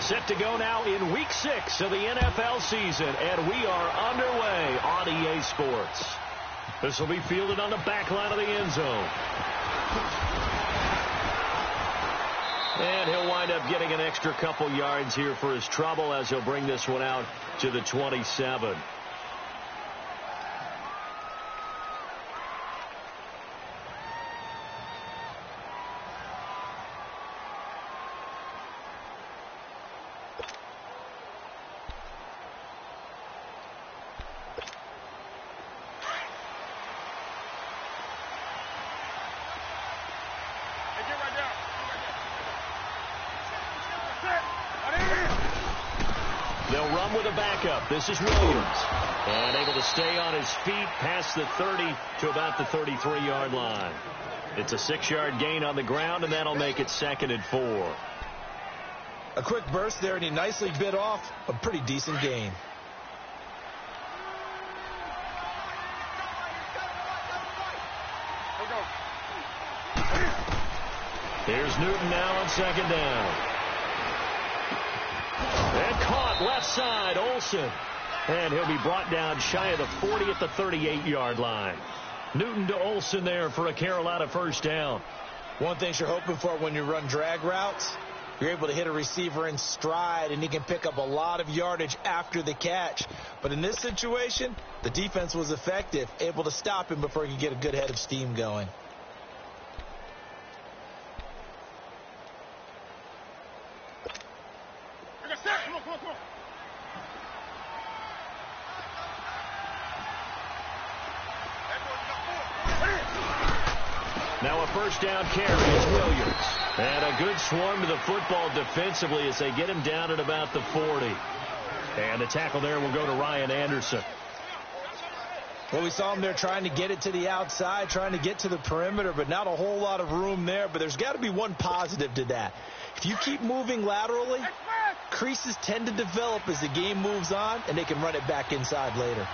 Set to go now in Week 6 of the NFL season, and we are underway on EA Sports. This will be fielded on the back line of the end zone. And he'll wind up getting an extra couple yards here for his trouble as he'll bring this one out to the 27. They'll run with a backup. This is Williams. And able to stay on his feet past the 30 to about the 33-yard line. It's a 6-yard gain on the ground, and that'll make it 2nd and 4. A quick burst there, and he nicely bit off a pretty decent gain. Here's Newton now on 2nd down. And caught left side, Olsen. And he'll be brought down shy of the 40 at the 38-yard line. Newton to Olsen there for a Carolina first down. One thing you're hoping for when you run drag routes, you're able to hit a receiver in stride, and he can pick up a lot of yardage after the catch. But in this situation, the defense was effective, able to stop him before he could get a good head of steam going. Now a first down carry is Williams. And a good swarm to the football defensively as they get him down at about the 40. And the tackle there will go to Ryan Anderson. Well, we saw him there trying to get it to the outside, trying to get to the perimeter, but not a whole lot of room there. But there's got to be one positive to that. If you keep moving laterally, creases tend to develop as the game moves on, and they can run it back inside later.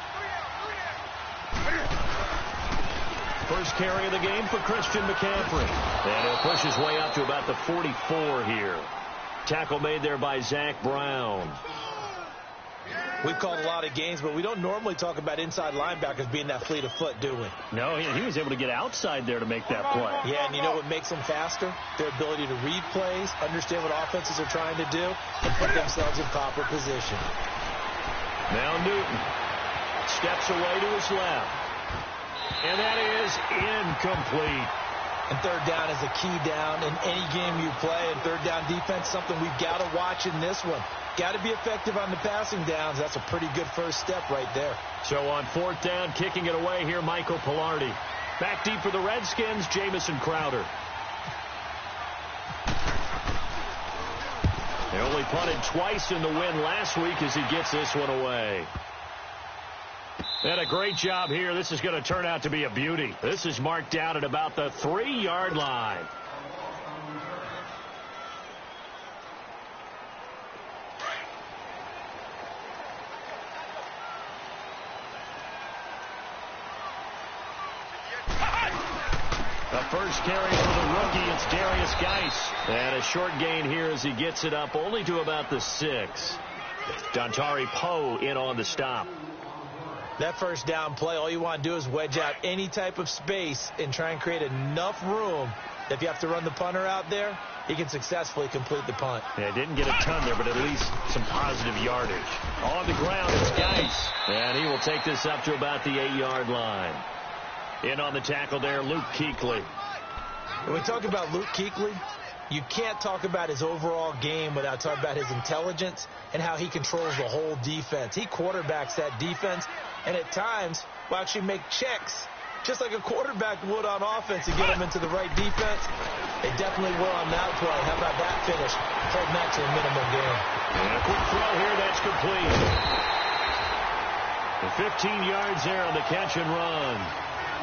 First carry of the game for Christian McCaffrey. And he'll push his way out to about the 44 here. Tackle made there by Zach Brown. We've called a lot of games, but we don't normally talk about inside linebackers being that fleet of foot, do we? No, he was able to get outside there to make that play. Yeah, and you know what makes them faster? Their ability to read plays, understand what offenses are trying to do, and put themselves in proper position. Now Newton steps away to his left. And that is incomplete. And third down is a key down in any game you play. And third down defense, something we've got to watch in this one. Got to be effective on the passing downs. That's a pretty good first step right there. So on 4th down, kicking it away here, Michael Pilardi. Back deep for the Redskins, Jamison Crowder. They only punted twice in the win last week as he gets this one away. And a great job here. This is going to turn out to be a beauty. This is marked down at about the 3-yard line. The first carry for the rookie, it's Darius Geis. And a short gain here as he gets it up only to about the 6. Dontari Poe in on the stop. That first down play, all you want to do is wedge out any type of space and try and create enough room that if you have to run the punter out there, he can successfully complete the punt. Yeah, didn't get a ton there, but at least some positive yardage. On the ground, it's Geis. And he will take this up to about the 8-yard line. In on the tackle there, Luke Kuechly. When we talk about Luke Kuechly, you can't talk about his overall game without talking about his intelligence and how he controls the whole defense. He quarterbacks that defense, and at times will actually make checks just like a quarterback would on offense to get them into the right defense. They definitely were on that play. How about that finish? Holding that to a minimum gain. And a quick throw here, that's complete. And 15 yards there on the catch and run.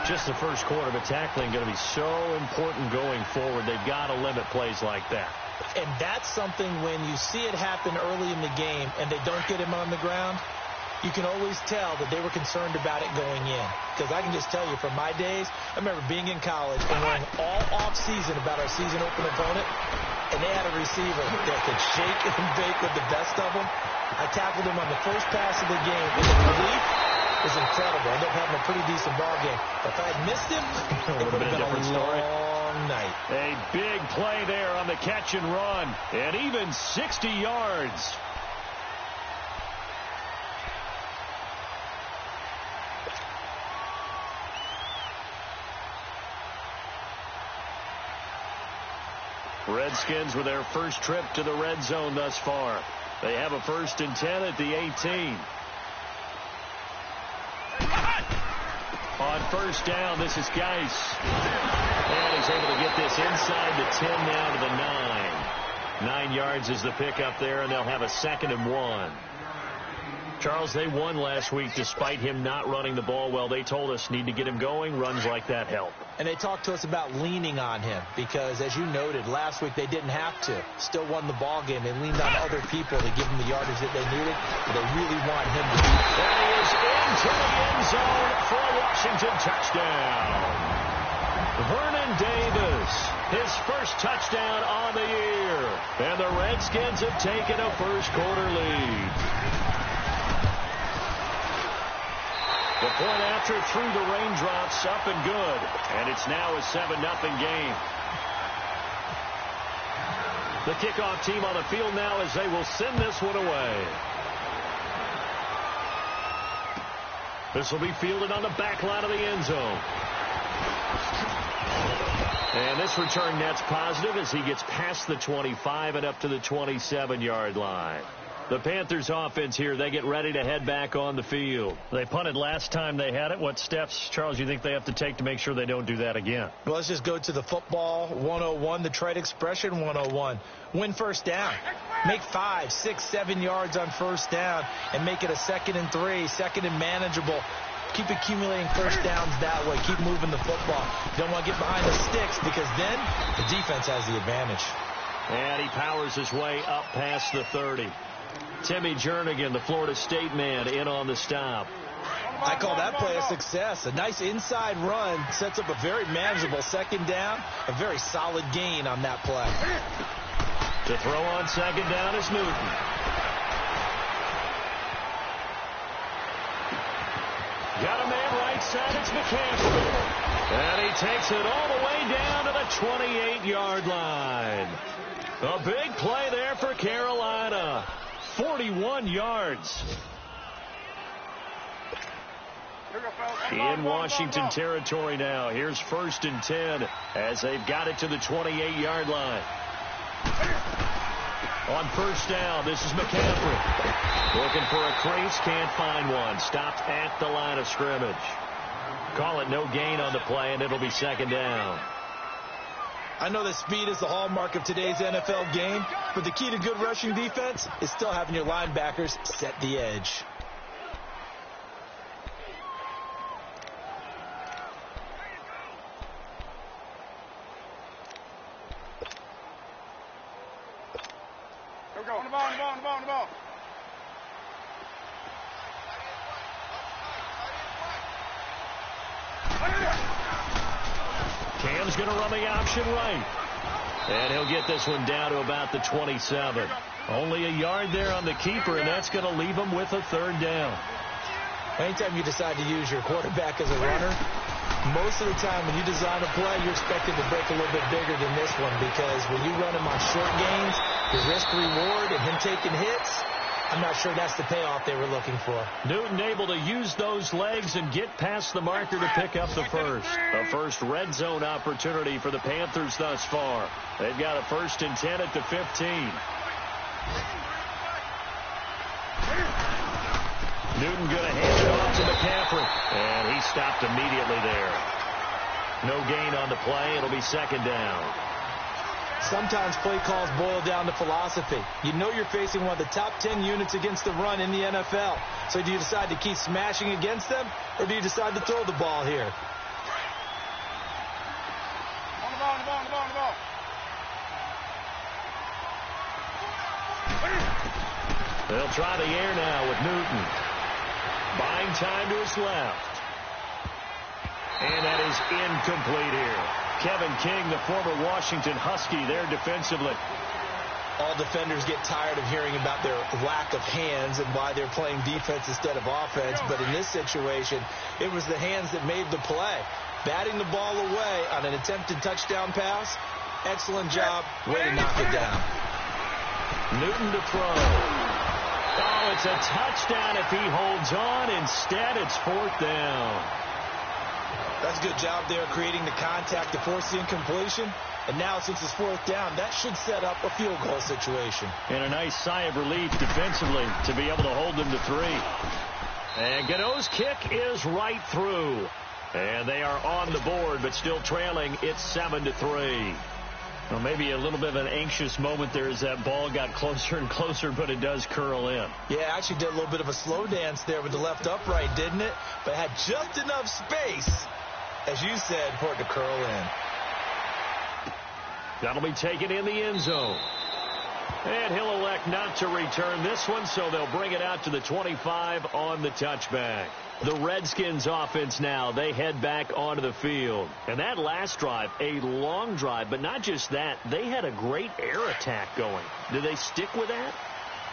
Just the first quarter, but tackling going to be so important going forward. They've got to limit plays like that. And that's something when you see it happen early in the game and they don't get him on the ground, you can always tell that they were concerned about it going in. Because I can just tell you from my days, I remember being in college and learning all off-season about our season open opponent. and they had a receiver that could shake and bake with the best of them. I tackled him on the first pass of the game, and the relief was incredible. I ended up having a pretty decent ball game. But if I had missed him, it would have been a long night. A big play there on the catch and run, and even 60 yards. Redskins with their first trip to the red zone thus far. They have a 1st and 10 at the 18. On first down, this is Geis. And he's able to get this inside the 10 now to the 9. 9 yards is the pickup there, and they'll have a 2nd and 1. Charles, they won last week despite him not running the ball well. They told us need to get him going. Runs like that help. And they talked to us about leaning on him because, as you noted, last week they didn't have to. Still won the ball game. They leaned on other people to give him the yardage that they needed. But they really want him to be. And he is into the end zone for a Washington touchdown. Vernon Davis, his first touchdown on the year. And the Redskins have taken a first-quarter lead. The point after through the raindrops, up and good. And it's now a 7-0 game. The kickoff team on the field now as they will send this one away. This will be fielded on the back line of the end zone. And this return net's positive as he gets past the 25 and up to the 27-yard line. The Panthers offense here, they get ready to head back on the field. They punted last time they had it. What steps, Charles, you think they have to take to make sure they don't do that again? Well, let's just go to the football 101, the trade expression 101. Win first down. Make 5, 6, 7 yards on first down and make it a 2nd and 3, 2nd and manageable. Keep accumulating first downs that way. Keep moving the football. You don't want to get behind the sticks because then the defense has the advantage. And he powers his way up past the 30. Timmy Jernigan, the Florida State man, in on the stop. I call that play a success. A nice inside run sets up a very manageable 2nd down. A very solid gain on that play. To throw on 2nd down is Newton. Got a man right side. It's McCaffrey. And he takes it all the way down to the 28-yard line. A big play there for Carolina. 41 yards. In Washington territory now. Here's 1st and 10 as they've got it to the 28-yard line. On first down, this is McCaffrey. Looking for a crease, can't find one. Stopped at the line of scrimmage. Call it no gain on the play, and it'll be 2nd down. I know that speed is the hallmark of today's NFL game, but the key to good rushing defense is still having your linebackers set the edge. Here we go. On the ball. Cam's going to run the option right. And he'll get this one down to about the 27. Only a yard there on the keeper, and that's going to leave him with a 3rd down. Anytime you decide to use your quarterback as a runner, most of the time when you design a play, you're expected to break a little bit bigger than this one because when you run him on short gains, the risk-reward and him taking hits, I'm not sure that's the payoff they were looking for. Newton able to use those legs and get past the marker to pick up the first. A first red zone opportunity for the Panthers thus far. They've got a 1st and 10 at the 15. Newton going to hand it off to McCaffrey. And he stopped immediately there. No gain on the play. It'll be 2nd down. Sometimes play calls boil down to philosophy. You know you're facing one of the top 10 units against the run in the NFL. So do you decide to keep smashing against them, or do you decide to throw the ball here? On the ball. They'll try the air now with Newton. Buying time to his left. And that is incomplete here. Kevin King, the former Washington Husky, there defensively. All defenders get tired of hearing about their lack of hands and why they're playing defense instead of offense. But in this situation, it was the hands that made the play. Batting the ball away on an attempted touchdown pass. Excellent job. Way to knock it down. Newton to throw. Oh, it's a touchdown if he holds on. Instead, it's 4th down. That's a good job there creating the contact to force the incompletion. And now, since it's 4th down, that should set up a field goal situation. And a nice sigh of relief defensively to be able to hold them to 3. And Gano's kick is right through. And they are on the board, but still trailing. It's 7-3. Well, maybe a little bit of an anxious moment there as that ball got closer and closer, but it does curl in. Yeah, actually did a little bit of a slow dance there with the left upright, didn't it? But had just enough space, as you said, for it to curl in. That'll be taken in the end zone. And he'll elect not to return this one, so they'll bring it out to the 25 on the touchback. The Redskins offense now, they head back onto the field. And that last drive, a long drive, but not just that, they had a great air attack going. Did they stick with that?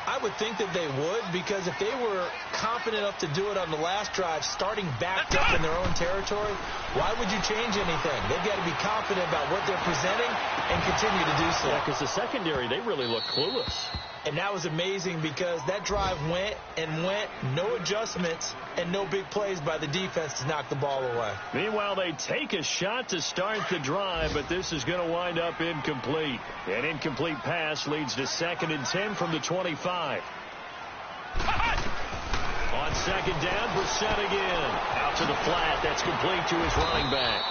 I would think that they would, because if they were confident enough to do it on the last drive, starting backed up in their own territory, why would you change anything? They've got to be confident about what they're presenting and continue to do so. Yeah, because the secondary, they really look clueless. And that was amazing because that drive went and went, no adjustments, and no big plays by the defense to knock the ball away. Meanwhile, they take a shot to start the drive, but this is going to wind up incomplete. An incomplete pass leads to 2nd and 10 from the 25. On 2nd down, Brissett again. Out to the flat. That's complete to his running back.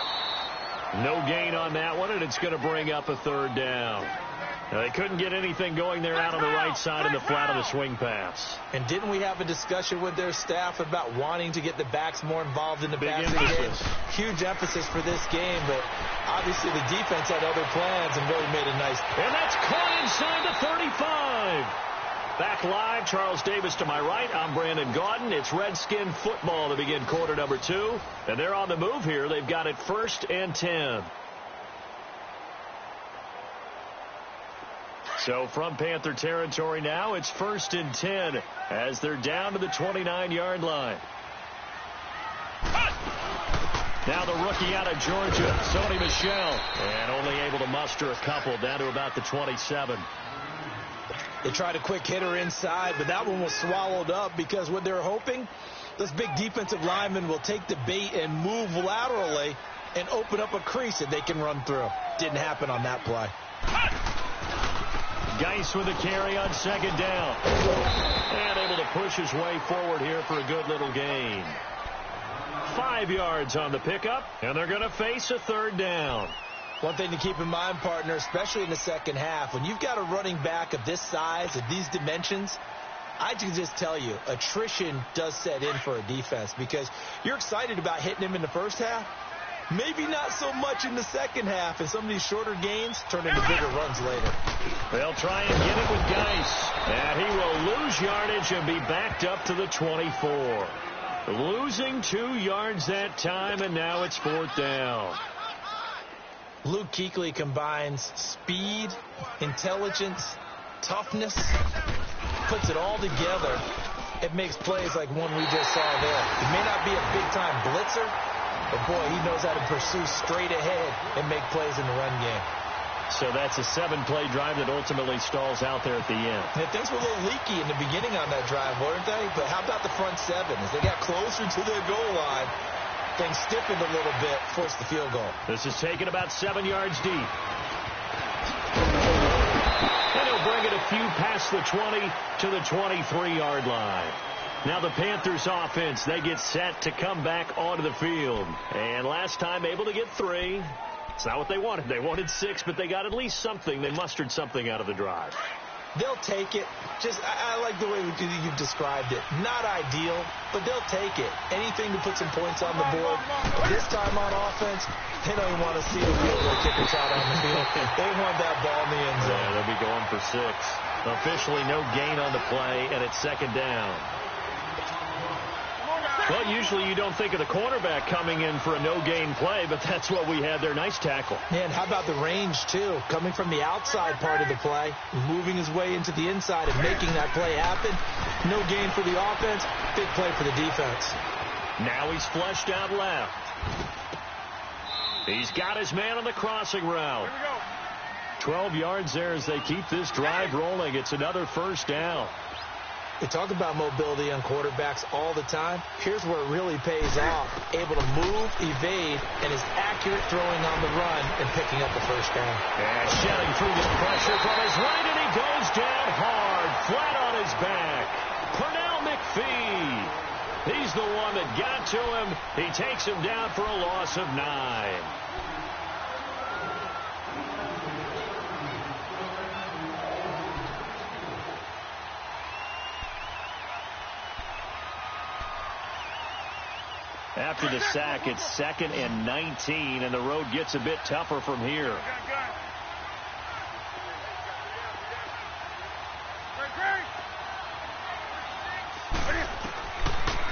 No gain on that one, and it's going to bring up a 3rd down. Now, they couldn't get anything going there out on the right side of the flat of the swing pass. And didn't we have a discussion with their staff about wanting to get the backs more involved in the passing game? Huge emphasis for this game, but obviously the defense had other plans and really made a nice play. And that's caught inside the 35. Back live, Charles Davis to my right. I'm Brandon Gaudin. It's Redskin football to begin quarter number 2. And they're on the move here. They've got it 1st and 10. So from Panther territory now, it's 1st and 10 as they're down to the 29-yard line. Now the rookie out of Georgia, Sony Michel, and only able to muster a couple down to about the 27. They tried a quick hitter inside, but that one was swallowed up because what they're hoping, this big defensive lineman will take the bait and move laterally and open up a crease that they can run through. Didn't happen on that play. Geis with a carry on 2nd down. And able to push his way forward here for a good little gain. 5 yards on the pickup, and they're going to face a 3rd down. One thing to keep in mind, partner, especially in the second half, when you've got a running back of this size, of these dimensions, I can just tell you, attrition does set in for a defense because you're excited about hitting him in the first half. Maybe not so much in the second half, and some of these shorter gains turn into bigger runs later. They'll try and get it with Geis. And he will lose yardage and be backed up to the 24. Losing 2 yards that time, and now it's 4th down. Luke Kuechly combines speed, intelligence, toughness, puts it all together. It makes plays like one we just saw there. He may not be a big-time blitzer, but, boy, he knows how to pursue straight ahead and make plays in the run game. So that's a 7-play drive that ultimately stalls out there at the end. Yeah, things were a little leaky in the beginning on that drive, weren't they? But how about the front 7? As they got closer to their goal line, things stiffened a little bit, forced the field goal. This is taken about 7 yards deep. And he'll bring it a few past the 20 to the 23-yard line. Now the Panthers offense, they get set to come back onto the field. And last time able to get 3. It's not what they wanted. They wanted 6, but they got at least something. They mustered something out of the drive. They'll take it. I like the way you've described it. Not ideal, but they'll take it. Anything to put some points on the board. This time on offense, they don't even want to see the field goal kicker trot on the field. They want that ball in the end zone. Yeah, they'll be going for 6. Officially no gain on the play, and it's 2nd down. Well, usually you don't think of the cornerback coming in for a no-gain play, but that's what we had there. Nice tackle. Man, how about the range, too? Coming from the outside part of the play, moving his way into the inside and making that play happen. No gain for the offense, big play for the defense. Now he's flushed out left. He's got his man on the crossing route. 12 yards there as they keep this drive rolling. It's another first down. We talk about mobility on quarterbacks all the time. Here's where it really pays off. Able to move, evade, and is accurate throwing on the run and picking up the first down. And shedding through the pressure from his right, and he goes down hard, flat on his back. Pernell McPhee. He's the one that got to him. He takes him down for a loss of 9. After the sack, it's 2nd and 19, and the road gets a bit tougher from here.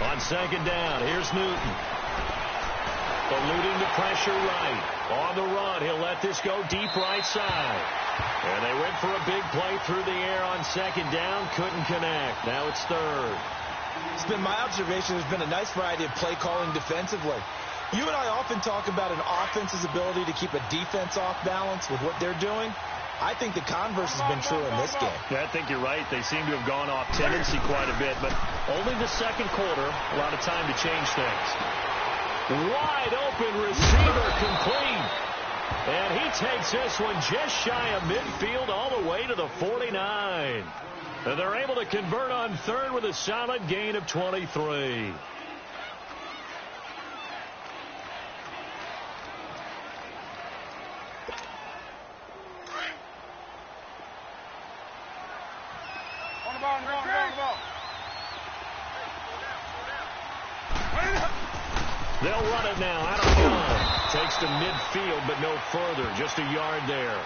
On 2nd down, here's Newton. Eluding the pressure right. On the run, he'll let this go deep right side. And they went for a big play through the air on 2nd down. Couldn't connect. Now it's 3rd. It's been my observation there's been a nice variety of play calling defensively. You and I often talk about an offense's ability to keep a defense off balance with what they're doing. I think the converse has been true in this game. Yeah, I think you're right. They seem to have gone off tendency quite a bit, but only the second quarter, a lot of time to change things. Wide open receiver complete. And he takes this one just shy of midfield all the way to the 49. And they're able to convert on 3rd with a solid gain of 23. They'll run it now out of gun. Takes to midfield, but no further. Just a yard there.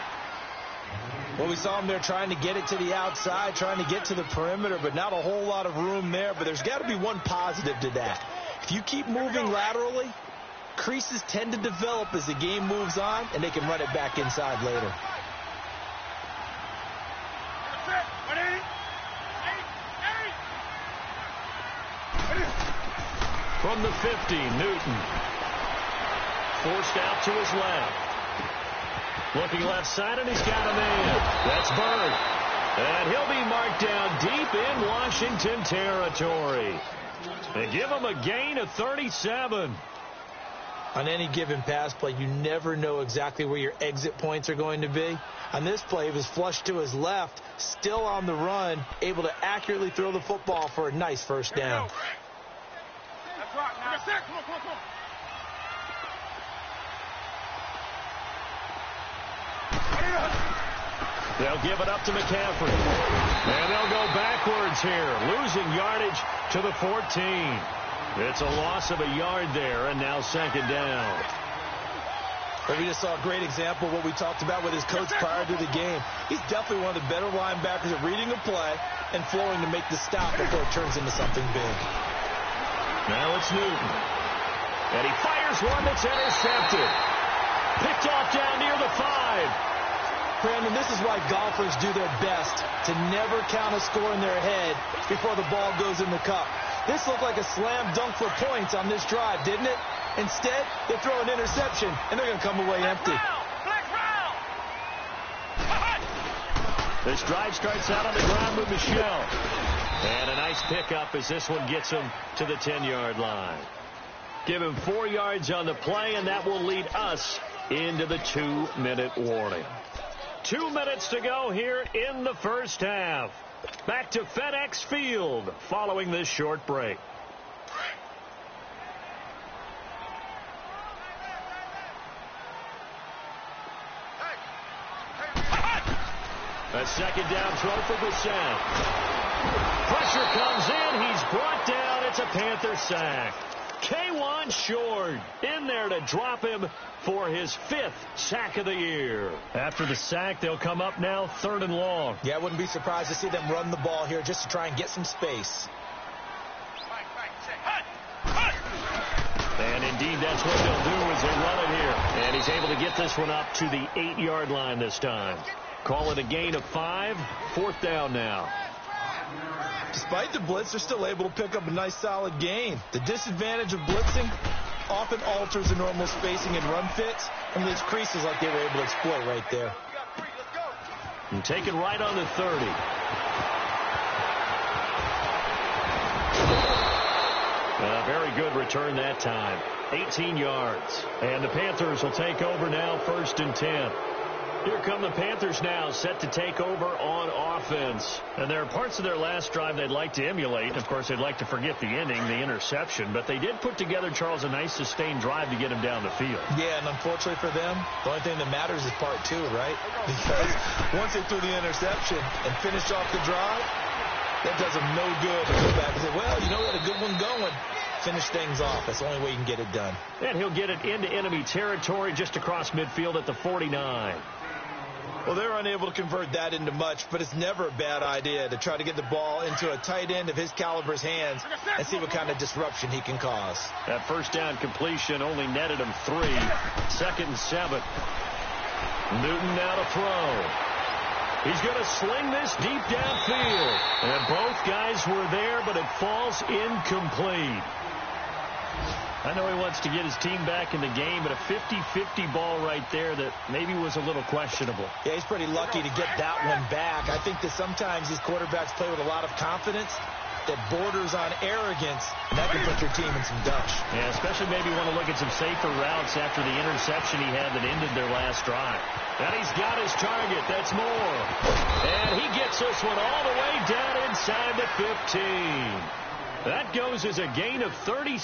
Well, we saw him there trying to get it to the outside, trying to get to the perimeter, but not a whole lot of room there. But there's got to be one positive to that. If you keep moving laterally, creases tend to develop as the game moves on, and they can run it back inside later. From the 50, Newton. Forced out to his left. Looking left side, and he's got a man. That's Bird. And he'll be marked down deep in Washington territory. They give him a gain of 37. On any given pass play, you never know exactly where your exit points are going to be. On this play, he was flushed to his left, still on the run, able to accurately throw the football for a nice first down. That's right. Come on. They'll give it up to McCaffrey. And they'll go backwards here, losing yardage to the 14. It's a loss of a yard there, and now 2nd down. But we just saw a great example of what we talked about with his coach prior to the game. He's definitely one of the better linebackers at reading a play and flowing to make the stop before it turns into something big. Now it's Newton. And he fires one that's intercepted. Picked off down near the 5. Brandon, this is why golfers do their best to never count a score in their head before the ball goes in the cup. This looked like a slam dunk for points on this drive, didn't it? Instead, they throw an interception, and they're going to come away empty. This drive starts out on the ground with Michel. And a nice pickup as this one gets him to the 10-yard line. Give him 4 yards on the play, and that will lead us into the 2-minute warning. 2 minutes to go here in the first half. Back to FedEx Field following this short break. A 2nd down throw for Brissett. Pressure comes in. He's brought down. It's a Panther sack. Kawann Short in there to drop him for his 5th sack of the year. After the sack, they'll come up now 3rd and long. Yeah, I wouldn't be surprised to see them run the ball here just to try and get some space. And indeed, that's what they'll do as they run it here. And he's able to get this one up to the 8-yard line this time. Call it a gain of 5. 4th down now. Despite the blitz, they're still able to pick up a nice solid gain. The disadvantage of blitzing often alters the normal spacing and run fits and leaves creases like they were able to exploit right there. And taken right on the 30. A very good return that time. 18 yards. And the Panthers will take over now, 1st and 10. Here come the Panthers now, set to take over on offense. And there are parts of their last drive they'd like to emulate. Of course, they'd like to forget the ending, the interception. But they did put together, Charles, a nice sustained drive to get him down the field. Yeah, and unfortunately for them, the only thing that matters is part 2, right? Because once they threw the interception and finished off the drive, that does them no good to go back and say, well, you know, we had a good one going. Finish things off. That's the only way you can get it done. And he'll get it into enemy territory just across midfield at the 49. Well, they're unable to convert that into much, but it's never a bad idea to try to get the ball into a tight end of his caliber's hands and see what kind of disruption he can cause. That 1st down completion only netted him 3. 2nd and 7. Newton now to throw. He's going to sling this deep downfield. And both guys were there, but it falls incomplete. I know he wants to get his team back in the game, but a 50-50 ball right there that maybe was a little questionable. Yeah, he's pretty lucky to get that one back. I think that sometimes these quarterbacks play with a lot of confidence that borders on arrogance, and that can put your team in some dutch. Yeah, especially maybe want to look at some safer routes after the interception he had that ended their last drive. And he's got his target. That's Moore. And he gets this one all the way down inside the 15. That goes as a gain of 36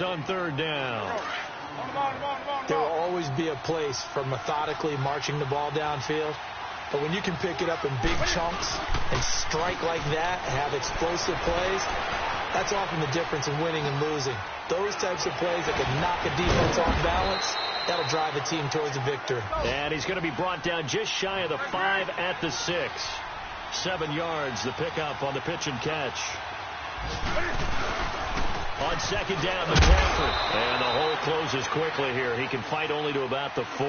on 3rd down. There will always be a place for methodically marching the ball downfield. But when you can pick it up in big chunks and strike like that and have explosive plays, that's often the difference in winning and losing. Those types of plays that can knock a defense off balance, that'll drive a team towards a victory. And he's going to be brought down just shy of the 5 at the 6. 7 yards, the pickup on the pitch and catch. On 2nd down, McCaffrey. And the hole closes quickly here. He can fight only to about the 4.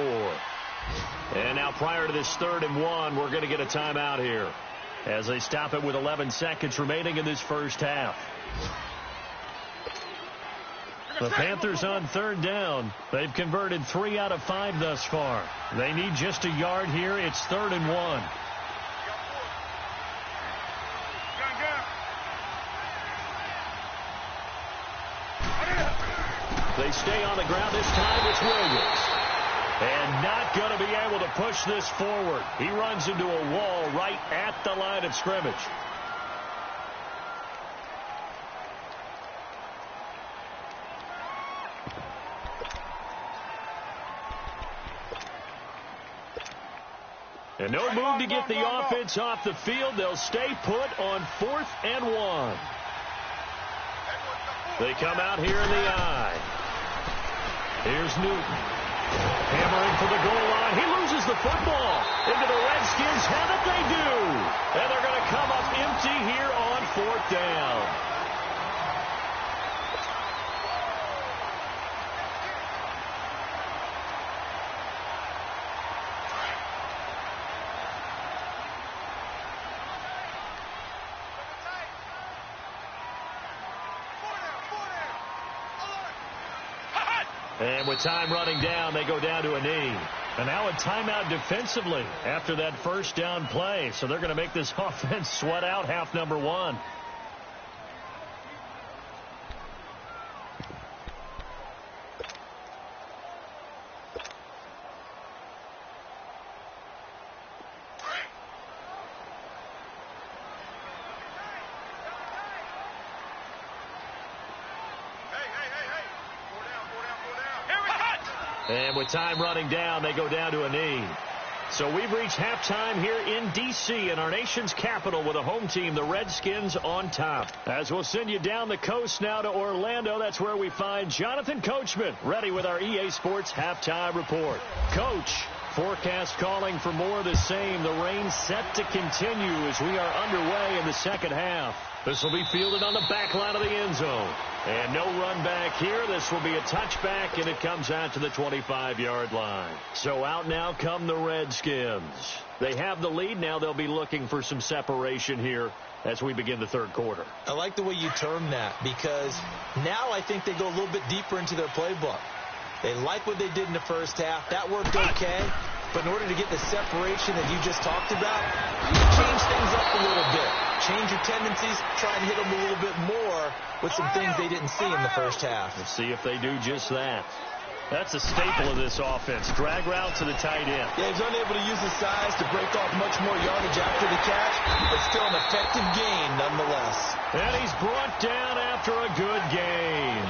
And now prior to this 3rd and 1, we're going to get a timeout here as they stop it with 11 seconds remaining in this first half. The Panthers on 3rd down. They've converted 3 out of 5 thus far. They need just a yard here. It's 3rd and 1. They stay on the ground. This time it's Williams. And not going to be able to push this forward. He runs into a wall right at the line of scrimmage. And no move to get the offense off the field. They'll stay put on 4th and 1. They come out here in the I. Here's Newton. Hammering for the goal line. He loses the football. Into the Redskins. Have it they do. And they're going to come up empty here on 4th down. And with time running down, they go down to a knee. And now a timeout defensively after that 1st down play. So they're going to make this offense sweat out half number 1. And with time running down, they go down to a knee. So we've reached halftime here in D.C. in our nation's capital with a home team, the Redskins, on top. As we'll send you down the coast now to Orlando, that's where we find Jonathan Coachman ready with our EA Sports Halftime Report. Coach, Forecast calling for more of the same. The rain set to continue as we are underway in the second half. This will be fielded on the back line of the end zone. And no run back here. This will be a touchback, and it comes out to the 25-yard line. So out now come the Redskins. They have the lead. Now they'll be looking for some separation here as we begin the third quarter. I like the way you term that, because now I think they go a little bit deeper into their playbook. They like what they did in the first half. That worked okay. But in order to get the separation that you just talked about, you change things up a little bit. Change your tendencies. Try and hit them a little bit more with some things they didn't see in the first half. Let's see if they do just that. That's a staple of this offense. Drag route to the tight end. Yeah, he's unable to use his size to break off much more yardage after the catch, but still an effective gain nonetheless. And he's brought down after a good gain.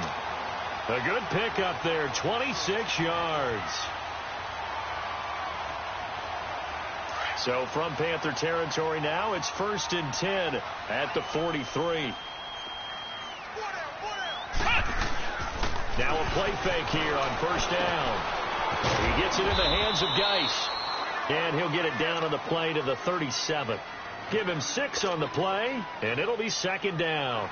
A good pickup there, 26 yards. So from Panther territory now, it's 1st and 10 at the 43. Now a play fake here on first down. He gets it in the hands of Geis. And he'll get it down on the play to the 37. Give him 6 on the play, and it'll be second down.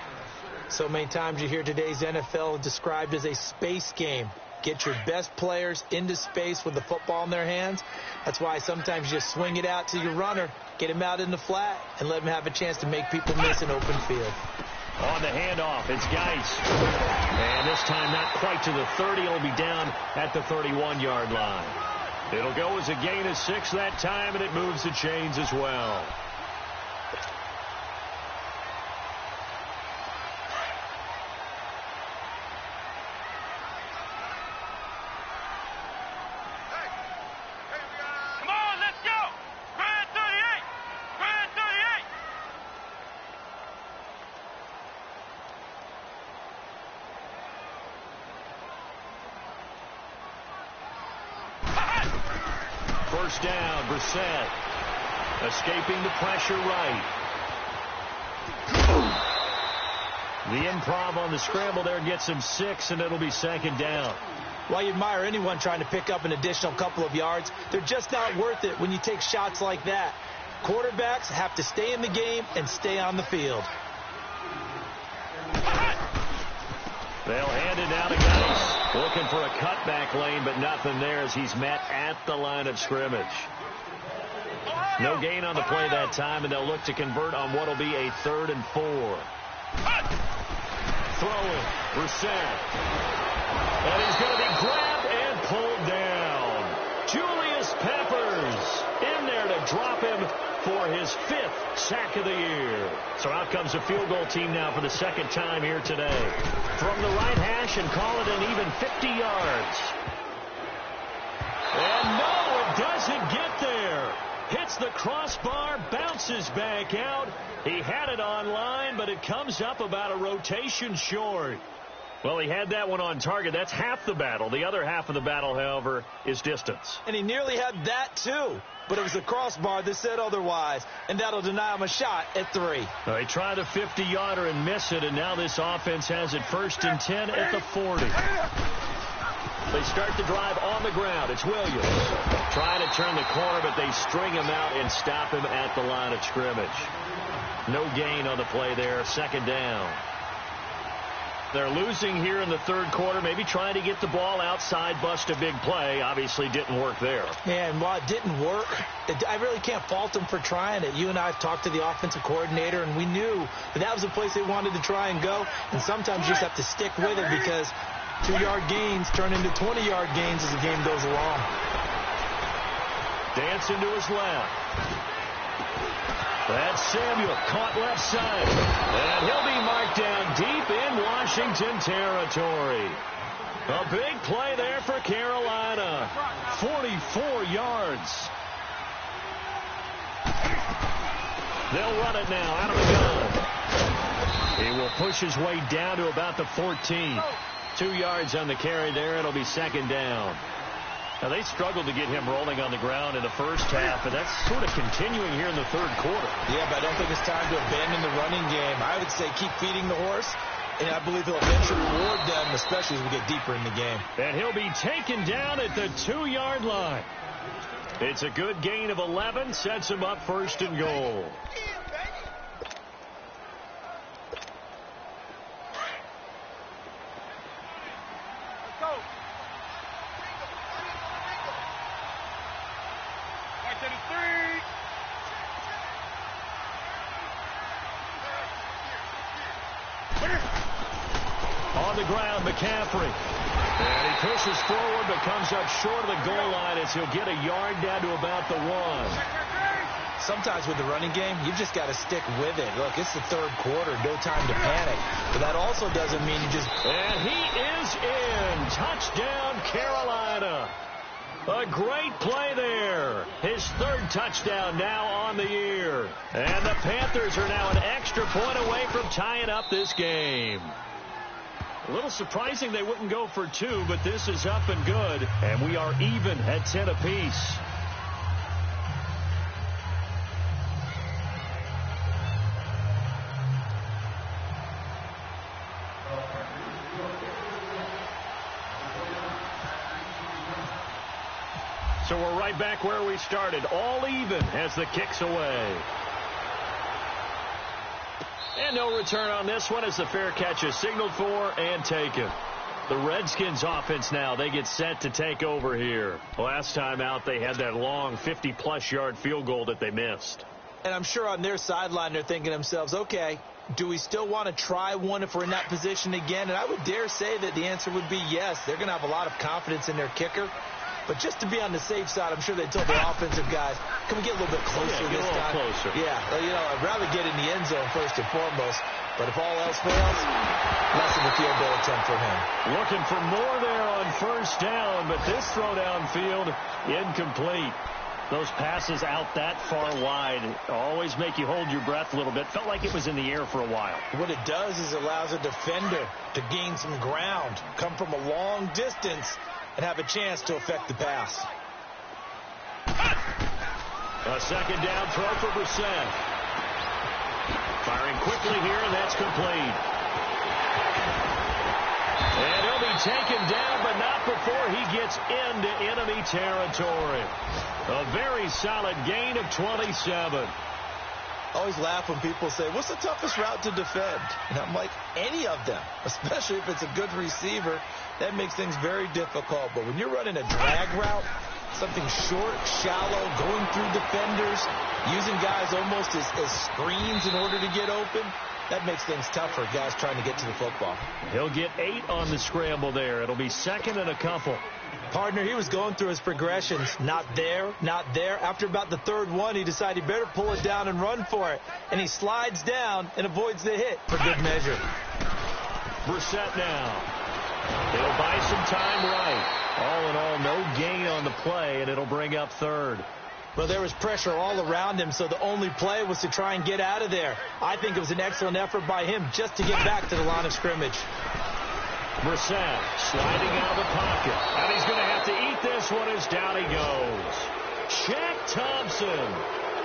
So many times you hear today's NFL described as a space game. Get your best players into space with the football in their hands. That's why sometimes you just swing it out to your runner, get him out in the flat, and let him have a chance to make people miss an open field. On the handoff, it's Geis. And this time not quite to the 30. It'll be down at the 31-yard line. It'll go as a gain of 6 that time, and it moves the chains as well. First down, Brissett. Escaping the pressure right. The improv on the scramble there gets him 6, and it'll be second down. While you admire anyone trying to pick up an additional couple of yards, they're just not worth it when you take shots like that. Quarterbacks have to stay in the game and stay on the field. They'll hand it down to Geis. Looking for a cutback lane, but nothing there as he's met at the line of scrimmage. No gain on the play that time, and they'll look to convert on what will be a 3rd and 4. Throwing, Brissett. And he's going to be grabbed and pulled down. Julius Peppers in there to drop him for his 5th sack of the year. So out comes a field goal team now for the second time here today. From the right hash and call it an even 50 yards. And no, it doesn't get there. Hits the crossbar, bounces back out. He had it on line, but it comes up about a rotation short. Well, he had that one on target. That's half the battle. The other half of the battle, however, is distance. And he nearly had that, too. But it was the crossbar that said otherwise, and that'll deny him a shot at 3. They try the 50-yarder and miss it, and now this offense has it 1st and 10 at the 40. They start the drive on the ground. It's Williams trying to turn the corner, but they string him out and stop him at the line of scrimmage. No gain on the play there. Second down. They're losing here in the third quarter, maybe trying to get the ball outside, bust a big play. Obviously didn't work there. Yeah, and while it didn't work, I really can't fault them for trying it. You and I have talked to the offensive coordinator, and we knew that was the place they wanted to try and go. And sometimes you just have to stick with it because 2-yard gains turn into 20-yard gains as the game goes along. Dancing to his left. That's Samuel, caught left side. And he'll be marked down deep in Washington territory. A big play there for Carolina. 44 yards. They'll run it now out of the gun. He will push his way down to about the 14. 2 yards on the carry there. It'll be second down. Now, they struggled to get him rolling on the ground in the first half, and that's sort of continuing here in the third quarter. Yeah, but I don't think it's time to abandon the running game. I would say keep feeding the horse, and I believe he'll eventually reward them, especially as we get deeper in the game. And he'll be taken down at the 2-yard line. It's a good gain of 11, sets him up first and goal. On the ground, McCaffrey. And he pushes forward, but comes up short of the goal line as he'll get a yard down to about the 1. Sometimes with the running game, you've just got to stick with it. Look, it's the third quarter, no time to panic. But that also doesn't mean you just... And he is in. Touchdown, Carolina. A great play there. His third touchdown now on the year. And the Panthers are now an extra point away from tying up this game. A little surprising they wouldn't go for 2, but this is up and good. And we are even at 10 apiece. So we're right back where we started, all even as the kick's away. And no return on this one as the fair catch is signaled for and taken. The Redskins offense now, they get set to take over here. Last time out, they had that long 50-plus yard field goal that they missed. And I'm sure on their sideline they're thinking to themselves, okay, do we still want to try one if we're in that position again? And I would dare say that the answer would be yes. They're going to have a lot of confidence in their kicker. But just to be on the safe side, I'm sure they told their offensive guys, can we get a little bit closer this time? Closer. Yeah, I'd rather get in the end zone first and foremost. But if all else fails, less of a field goal attempt for him. Looking for more there on first down, but this throw downfield incomplete. Those passes out that far wide always make you hold your breath a little bit. Felt like it was in the air for a while. What it does is allows a defender to gain some ground, come from a long distance, and have a chance to affect the pass. A second down throw for Brissett. Firing quickly here, and that's complete. And he'll be taken down, but not before he gets into enemy territory. A very solid gain of 27. I always laugh when people say, what's the toughest route to defend? And I'm like, any of them, especially if it's a good receiver. That makes things very difficult. But when you're running a drag route, something short, shallow, going through defenders, using guys almost as screens in order to get open, that makes things tough for guys trying to get to the football. He'll get 8 on the scramble there. It'll be second and a couple. Partner, he was going through his progressions. Not there, not there. After about the third one, he decided he better pull it down and run for it. And he slides down and avoids the hit for good measure. Brissett now. He'll buy some time right. All in all, no gain on the play, and it'll bring up third. Well, there was pressure all around him, so the only play was to try and get out of there. I think it was an excellent effort by him just to get back to the line of scrimmage. Brissett sliding out of the pocket. And he's going to have to eat this one as down he goes. Shaq Thompson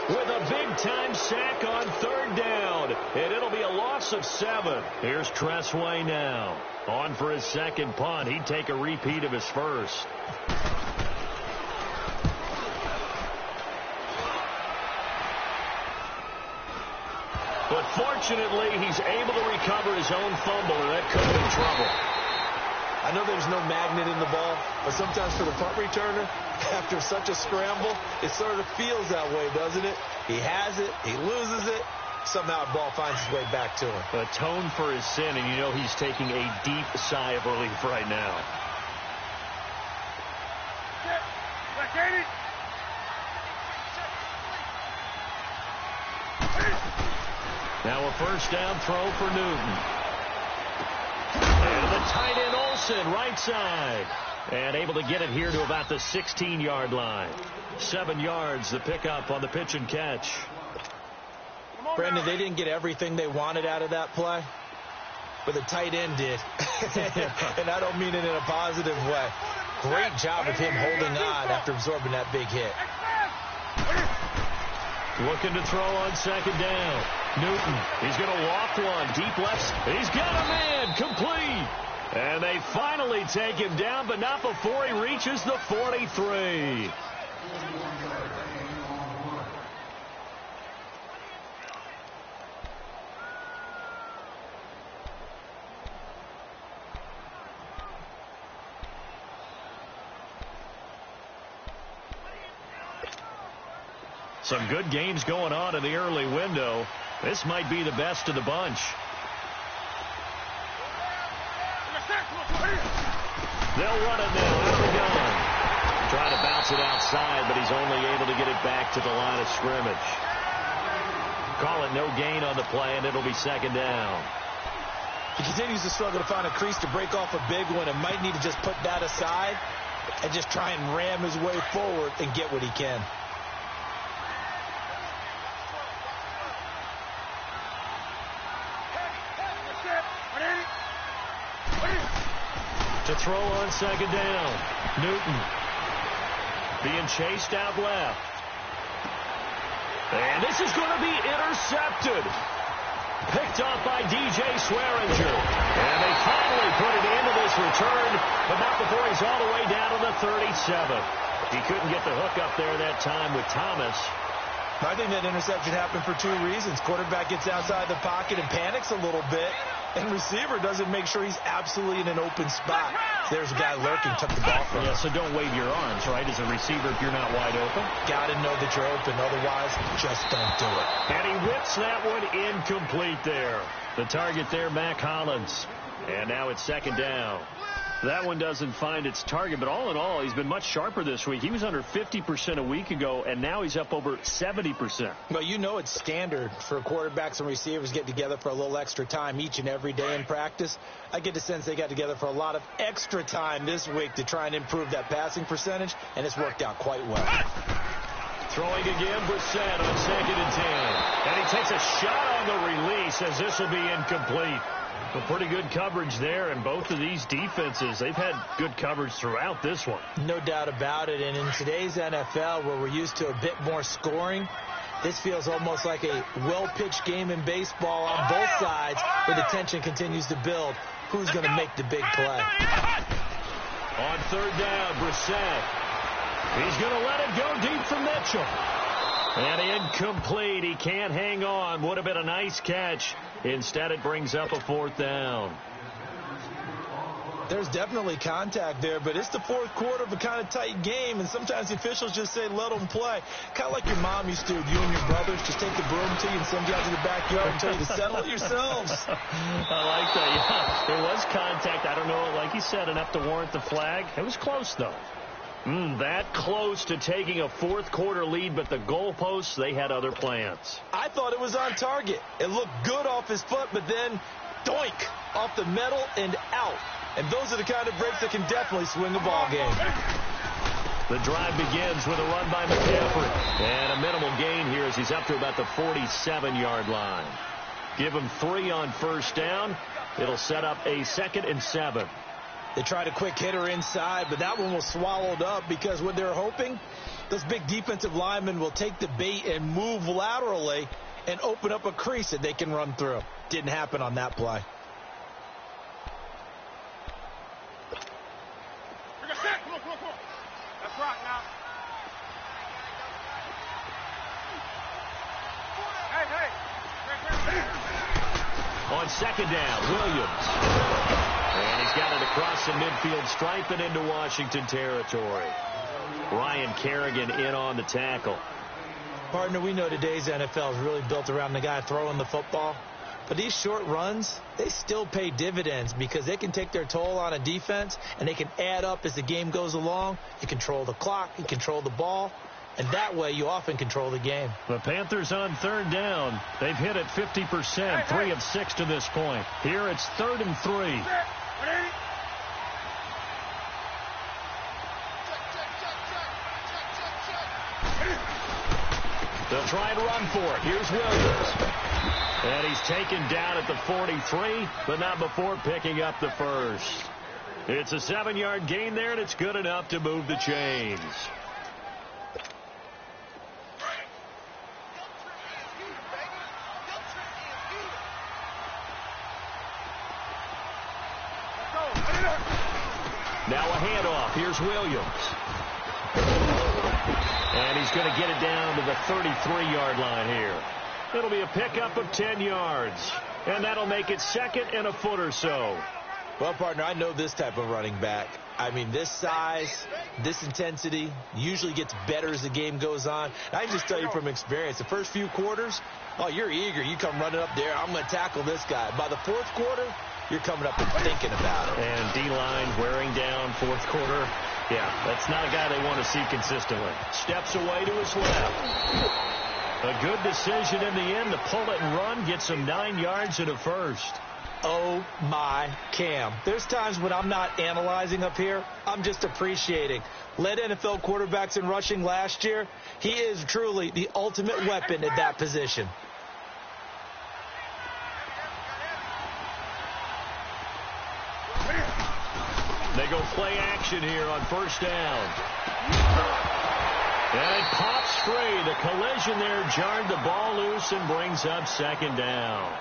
with a big-time sack on third down. And it'll be a loss of 7. Here's Tressway now. On for his second punt. He'd take a repeat of his first. But fortunately, he's able to recover his own fumble, and that could have been trouble. I know there's no magnet in the ball, but sometimes for the punt returner, after such a scramble, it sort of feels that way, doesn't it? He has it, he loses it, somehow the ball finds its way back to him. Atone for his sin, and you know he's taking a deep sigh of relief right now. Now a first down throw for Newton. And the tight end Olsen, right side. And able to get it here to about the 16-yard line. 7 yards, the pickup on the pitch and catch. Brendan, they didn't get everything they wanted out of that play, but the tight end did. And I don't mean it in a positive way. Great job of him holding on after absorbing that big hit. Looking to throw on second down. Newton, he's going to walk one. Deep left. He's got a man. Complete. And they finally take him down, but not before he reaches the 43. Some good games going on in the early window. This might be the best of the bunch. They'll run it now out of the gun. Trying to bounce it outside, but he's only able to get it back to the line of scrimmage. Call it no gain on the play, and it'll be second down. He continues to struggle to find a crease to break off a big one and might need to just put that aside and just try and ram his way forward and get what he can. To throw on second down. Newton being chased out left. And this is going to be intercepted. Picked off by DJ Swearinger. And they finally put it into this return, but not before he's all the way down to the 37. He couldn't get the hook up there that time with Thomas. I think that interception happened for two reasons. Quarterback gets outside the pocket and panics a little bit, and receiver doesn't make sure he's absolutely in an open spot. There's a guy lurking, took the ball from him. Yeah, so don't wave your arms, right, as a receiver if you're not wide open. Got to know that you're open, otherwise just don't do it. And he whips that one incomplete there. The target there, Mack Hollins. And now it's second down. That one doesn't find its target, but all in all, he's been much sharper this week. He was under 50% a week ago, and now he's up over 70%. Well, you know it's standard for quarterbacks and receivers to get together for a little extra time each and every day in practice. I get the sense they got together for a lot of extra time this week to try and improve that passing percentage, and it's worked out quite well. Throwing again, Brissett on second and 10. And he takes a shot on the release as this will be incomplete. Well, pretty good coverage there, and both of these defenses, they've had good coverage throughout this one. No doubt about it, and in today's NFL, where we're used to a bit more scoring, this feels almost like a well-pitched game in baseball on both sides, where the tension continues to build. Who's going to make the big play? On third down, Brissett. He's going to let it go deep for Mitchell. And incomplete. He can't hang on. Would have been a nice catch. Instead, it brings up a fourth down. There's definitely contact there, but it's the fourth quarter of a kind of tight game, and sometimes the officials just say, let them play. Kind of like your mom used to, you and your brothers, just take the broom to you and send you out to the backyard and tell you to settle it yourselves. I like that. Yeah, there was contact. I don't know, like you said, enough to warrant the flag. It was close, though. That close to taking a fourth quarter lead, but the goalposts, they had other plans. I thought it was on target. It looked good off his foot, but then doink, off the metal and out. And those are the kind of breaks that can definitely swing a ball game. The drive begins with a run by McCaffrey. And a minimal gain here as he's up to about the 47-yard line. Give him 3 on first down. It'll set up a 2nd and 7. They tried a quick hitter inside, but that one was swallowed up because what they're hoping, those big defensive linemen will take the bait and move laterally and open up a crease that they can run through. Didn't happen on that play. That's right now. Hey. On second down, Williams. And he's got it across the midfield stripe and into Washington territory. Ryan Kerrigan in on the tackle. Partner, we know today's NFL is really built around the guy throwing the football. But these short runs, they still pay dividends because they can take their toll on a defense and they can add up as the game goes along. You control the clock, you control the ball, and that way you often control the game. The Panthers on third down. They've hit it 50%, 3 of 6 to this point. Here it's 3rd and 3. They'll try and run for it. Here's Williams. And he's taken down at the 43, but not before picking up the first. It's a 7-yard gain there, and it's good enough to move the chains. Now a handoff. Here's Williams. And he's going to get it down to the 33-yard line here. It'll be a pickup of 10 yards. And that'll make it second and a foot or so. Well, partner, I know this type of running back. I mean, this size, this intensity usually gets better as the game goes on. I can just tell you from experience, the first few quarters, oh, you're eager. You come running up there, I'm going to tackle this guy. By the fourth quarter, you're coming up and thinking about it. And D-line wearing down fourth quarter. Yeah, that's not a guy they want to see consistently. Steps away to his left. A good decision in the end to pull it and run, get some 9 yards and a first. Oh, my Cam. There's times when I'm not analyzing up here. I'm just appreciating. Led NFL quarterbacks in rushing last year. He is truly the ultimate weapon at that position. They go play action here on first down. And it pops free. The collision there jarred the ball loose and brings up second down.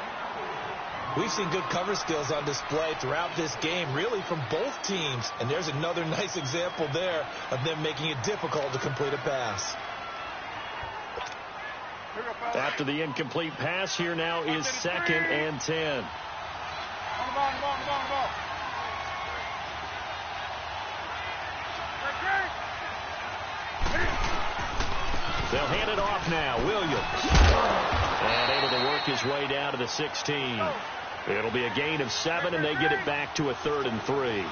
We've seen good cover skills on display throughout this game, really from both teams. And there's another nice example there of them making it difficult to complete a pass. After the incomplete pass, here now is second and 10. On the ball. They'll hand it off now. Williams. And able to work his way down to the 16. It'll be a gain of 7, and they get it back to a 3rd and 3.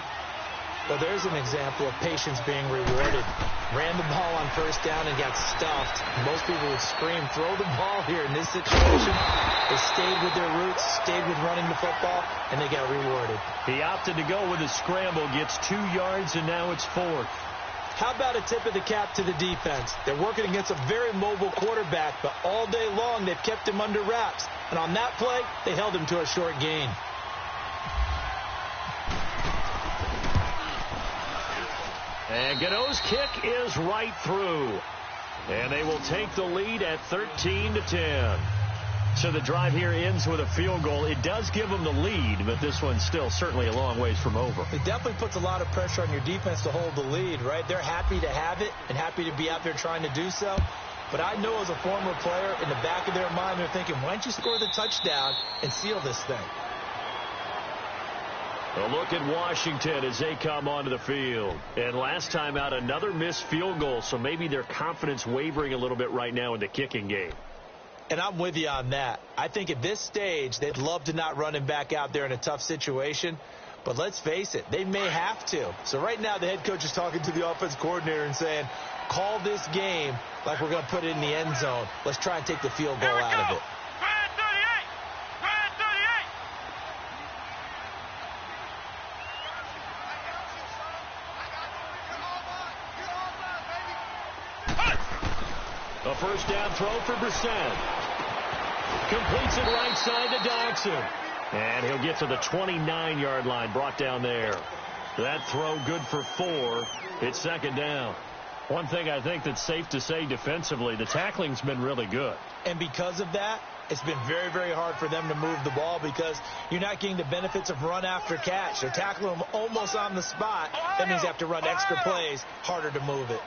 Well, there's an example of patience being rewarded. Ran the ball on first down and got stuffed. Most people would scream, throw the ball here in this situation. They stayed with their roots, stayed with running the football, and they got rewarded. He opted to go with a scramble, gets 2 yards, and now it's 4th. How about a tip of the cap to the defense? They're working against a very mobile quarterback, but all day long they've kept him under wraps. And on that play, they held him to a short gain. And Gano's kick is right through. And they will take the lead at 13-10. So the drive here ends with a field goal. It does give them the lead, but this one's still certainly a long ways from over. It definitely puts a lot of pressure on your defense to hold the lead, right? They're happy to have it and happy to be out there trying to do so. But I know as a former player, in the back of their mind, they're thinking, why don't you score the touchdown and seal this thing? A look at Washington as they come onto the field. And last time out, another missed field goal, so maybe their confidence wavering a little bit right now in the kicking game. And I'm with you on that. I think at this stage, they'd love to not run him back out there in a tough situation. But let's face it, they may have to. So right now, the head coach is talking to the offense coordinator and saying, call this game like we're going to put it in the end zone. Let's try and take the field goal out of it. A first down throw for Brissett. Completes it right side to Dodson. And he'll get to the 29-yard line, brought down there. That throw good for 4. It's second down. One thing I think that's safe to say defensively, the tackling's been really good. And because of that, it's been very, very hard for them to move the ball because you're not getting the benefits of run after catch. They're tackling them almost on the spot. That means you have to run extra plays, harder to move it.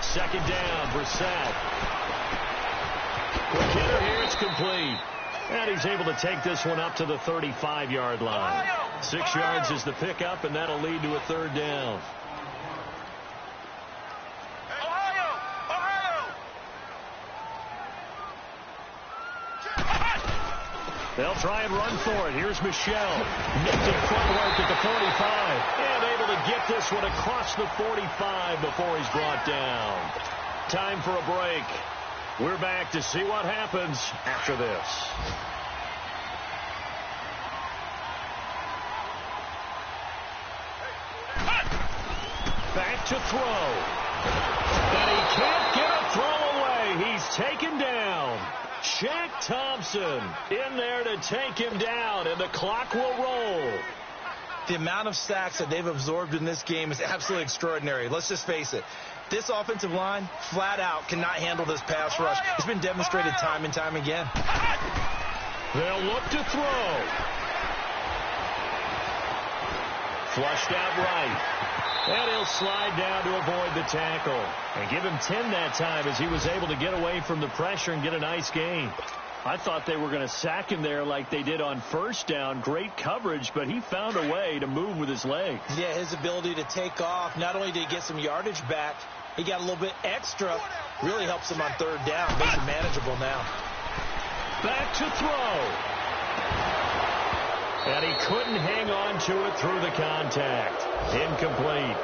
Second down, Brissett. Quick hitter here, it's complete. And he's able to take this one up to the 35-yard line. 6 yards is the pickup, and that'll lead to a third down. They'll try and run for it. Here's Michel. Nipped in front work at the 45. And able to get this one across the 45 before he's brought down. Time for a break. We're back to see what happens after this. Back to throw. And he can't get a throw away. He's taken down. Shaq Thompson in there to take him down, and the clock will roll. The amount of sacks that they've absorbed in this game is absolutely extraordinary. Let's just face it. This offensive line, flat out, cannot handle this pass rush. It's been demonstrated time and time again. They'll look to throw. Flushed out right. And he'll slide down to avoid the tackle. And give him 10 that time as he was able to get away from the pressure and get a nice gain. I thought they were going to sack him there like they did on first down. Great coverage, but he found a way to move with his legs. Yeah, his ability to take off. Not only did he get some yardage back, he got a little bit extra. Really helps him on third down. Makes it manageable now. Back to throw. And he couldn't hang on to it through the contact. Incomplete.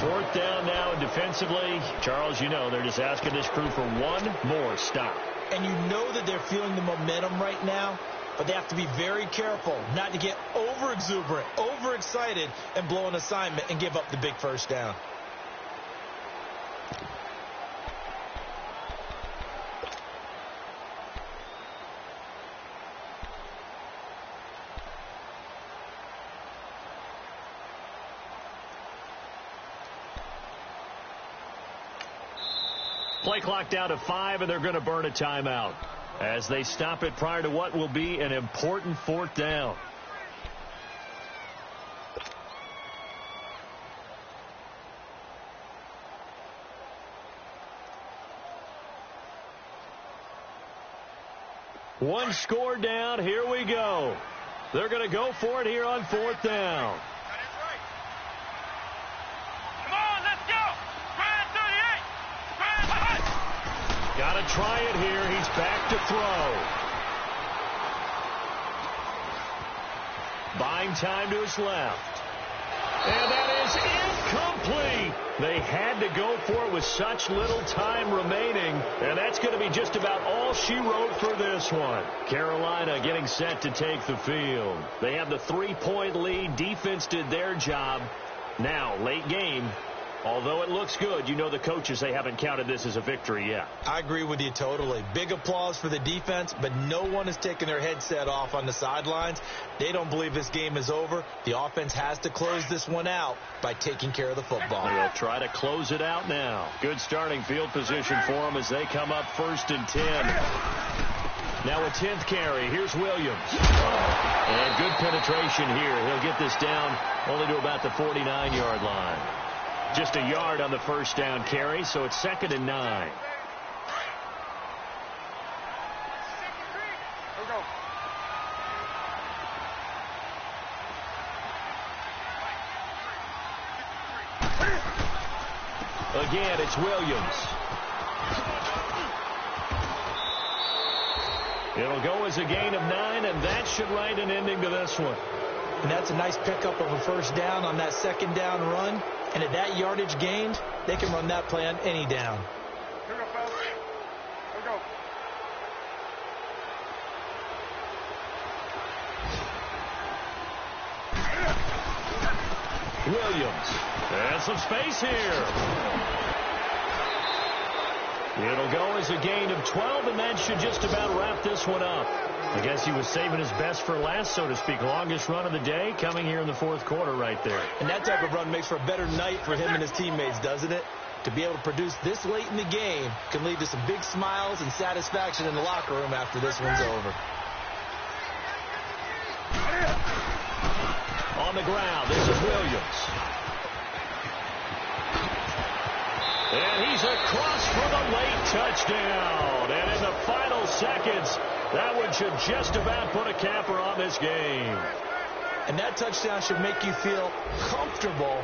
Fourth down now, and defensively, Charles, you know, they're just asking this crew for one more stop. And you know that they're feeling the momentum right now, but they have to be very careful not to get over-exuberant, over-excited, and blow an assignment and give up the big first down. Play clock down to 5, and they're going to burn a timeout as they stop it prior to what will be an important fourth down. One score down. Here we go. They're going to go for it here on fourth down. Got to try it here. He's back to throw. Buying time to his left. And that is incomplete. They had to go for it with such little time remaining. And that's going to be just about all she wrote for this one. Carolina getting set to take the field. They have the 3-point lead. Defense did their job. Now, late game. Although it looks good, you know the coaches, they haven't counted this as a victory yet. I agree with you totally. Big applause for the defense, but no one is taking their headset off on the sidelines. They don't believe this game is over. The offense has to close this one out by taking care of the football. They'll try to close it out now. Good starting field position for them as they come up 1st and 10. Now a 10th carry. Here's Williams. And good penetration here. He'll get this down only to about the 49-yard line. Just a yard on the first down carry, so it's 2nd and 9. Again, it's Williams. It'll go as a gain of 9, and that should write an ending to this one. And that's a nice pickup of a first down on that 2nd down run. And at that yardage gained, they can run that play on any down. Here we go, fellas. Here we go. Williams. And some space here. It'll go as a gain of 12, and that should just about wrap this one up. I guess he was saving his best for last, so to speak. Longest run of the day coming here in the 4th quarter right there. And that type of run makes for a better night for him and his teammates, doesn't it? To be able to produce this late in the game can lead to some big smiles and satisfaction in the locker room after this one's over. On the ground, this is Williams. And he's across for the late touchdown. And in the final seconds, that one should just about put a capper on this game. And that touchdown should make you feel comfortable.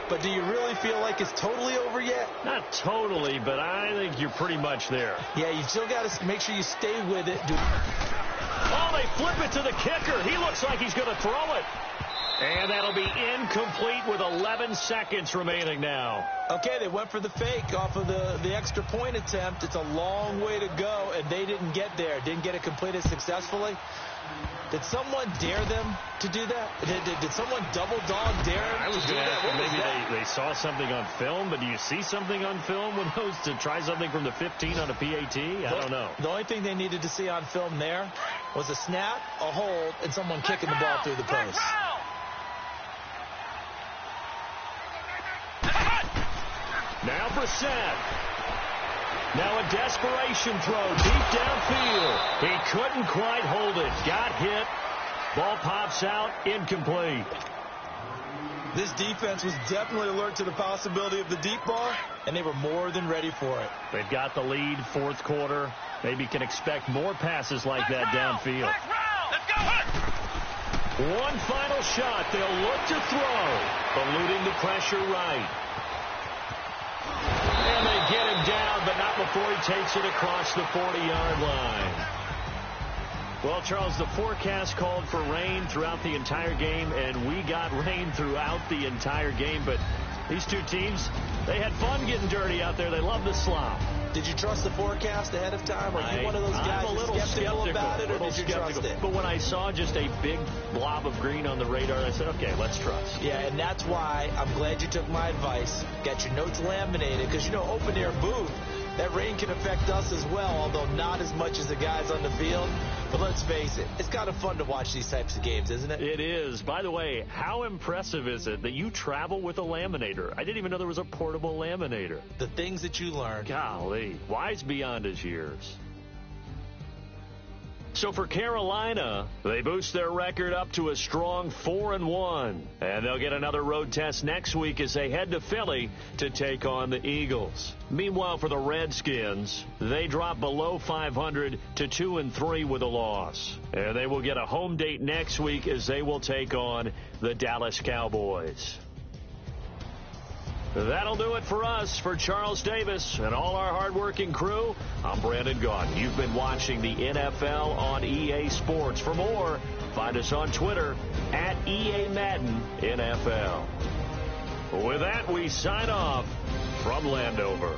But do you really feel like it's totally over yet? Not totally, but I think you're pretty much there. Yeah, you still got to make sure you stay with it. Oh, they flip it to the kicker. He looks like he's going to throw it. And that'll be incomplete with 11 seconds remaining now. Okay, they went for the fake off of the extra point attempt. It's a long way to go, and they didn't get there. Didn't get it completed successfully. Did someone dare them to do that? Did someone double dog dare them? I was going to ask them, maybe they saw something on film, but do you see something on film with those to try something from the 15 on a PAT? I don't know. The only thing they needed to see on film there was a snap, a hold, and someone kicking the ball through the post. Now Brissett. Now a desperation throw deep downfield. He couldn't quite hold it. Got hit. Ball pops out. Incomplete. This defense was definitely alert to the possibility of the deep ball, and they were more than ready for it. They've got the lead, fourth quarter. Maybe can expect more passes like that downfield. Let's go! One final shot. They'll look to throw, eluding the pressure right. And they get him down, but not before he takes it across the 40-yard line. Well, Charles, the forecast called for rain throughout the entire game, and we got rain throughout the entire game. But these two teams, they had fun getting dirty out there. They love the slop. Did you trust the forecast ahead of time? Are you one of those guys I'm a little skeptical about it, or did you trust it? But when I saw just a big blob of green on the radar, I said, okay, let's trust. Yeah, and that's why I'm glad you took my advice. Got your notes laminated, because, you know, open-air booth, that rain can affect us as well, although not as much as the guys on the field. But let's face it, it's kind of fun to watch these types of games, isn't it? It is. By the way, how impressive is it that you travel with a laminator? I didn't even know there was a portable laminator. The things that you learn. Golly, wise beyond his years. So for Carolina, they boost their record up to a strong 4-1. And they'll get another road test next week as they head to Philly to take on the Eagles. Meanwhile, for the Redskins, they drop below 500 to 2-3 with a loss. And they will get a home date next week as they will take on the Dallas Cowboys. That'll do it for us. For Charles Davis and all our hardworking crew, I'm Brandon Gaudin. You've been watching the NFL on EA Sports. For more, find us on Twitter at EA Madden NFL. With that, we sign off from Landover.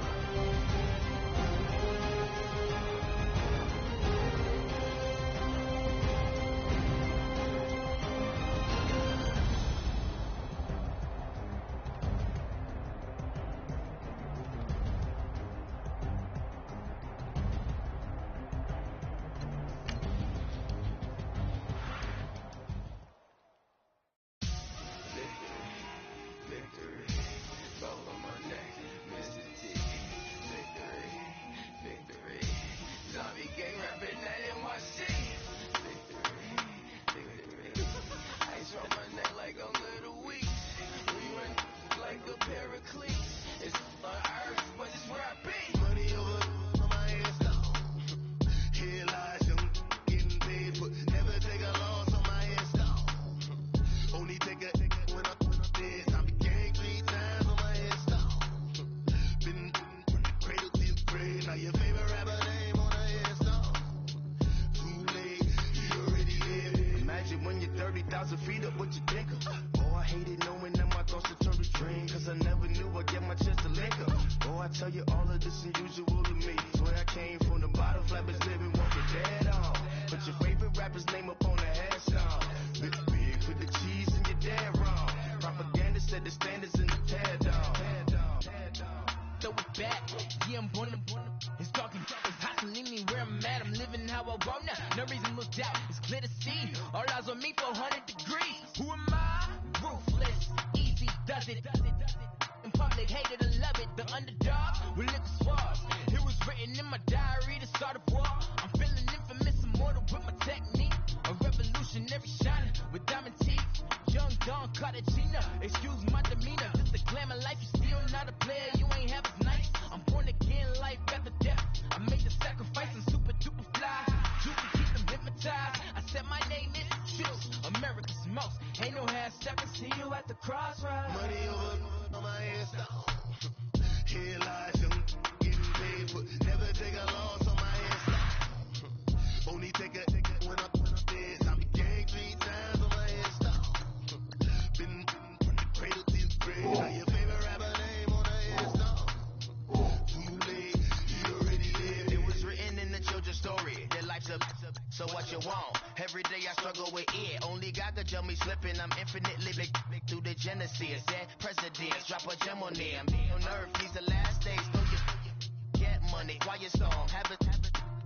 So what you want? Every day I struggle with it. Only God could tell me slipping. I'm infinitely big through the Genesis. Dead presidents, drop a gem on them. On earth, these the last days. Know you get money, quiet storm. Have it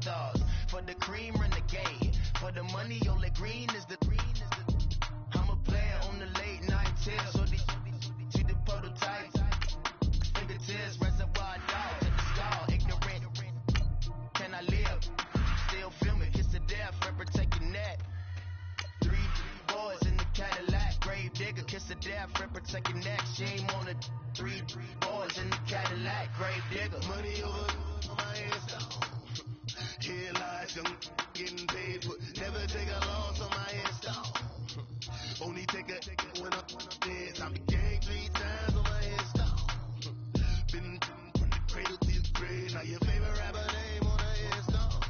thoughts. For the cream, renegade. For the money, only green is the green. I'm a player on the late night tips. So these see the prototypes. Fingertips, reservoir dog to the skull. Ignorant. Can I live? Still filming, kiss to death, rep taking that. 3 boys in the Cadillac, grave digger, kiss to death, rep Second next, shame on the 3 boys in the Cadillac, grave digger. Money over my headstone. Here lies young getting paid, but never take a loss on my headstone. Only take a when I'm dead. I'm the gang 3 times on my headstone. Been from the cradle to the grave. Now your favorite rapper name on a headstone.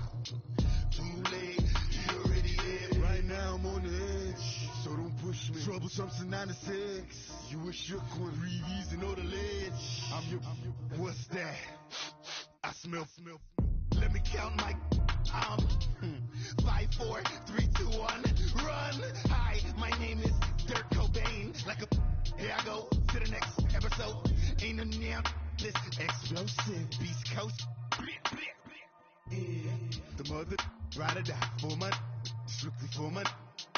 Too late, you already dead. Right now I'm on the edge, so don't push me. Troublesome to 96. You a shook one, breathe and know the ledge. I'm your, what's that? I smell. Let me count my 5, 4, 3, 2, 1, run. Hi, my name is Dirk Cobain. Like a, here I go to the next episode. Ain't no damn this explosive Beast Coast. Yeah. The mother ride or die for my strictly for my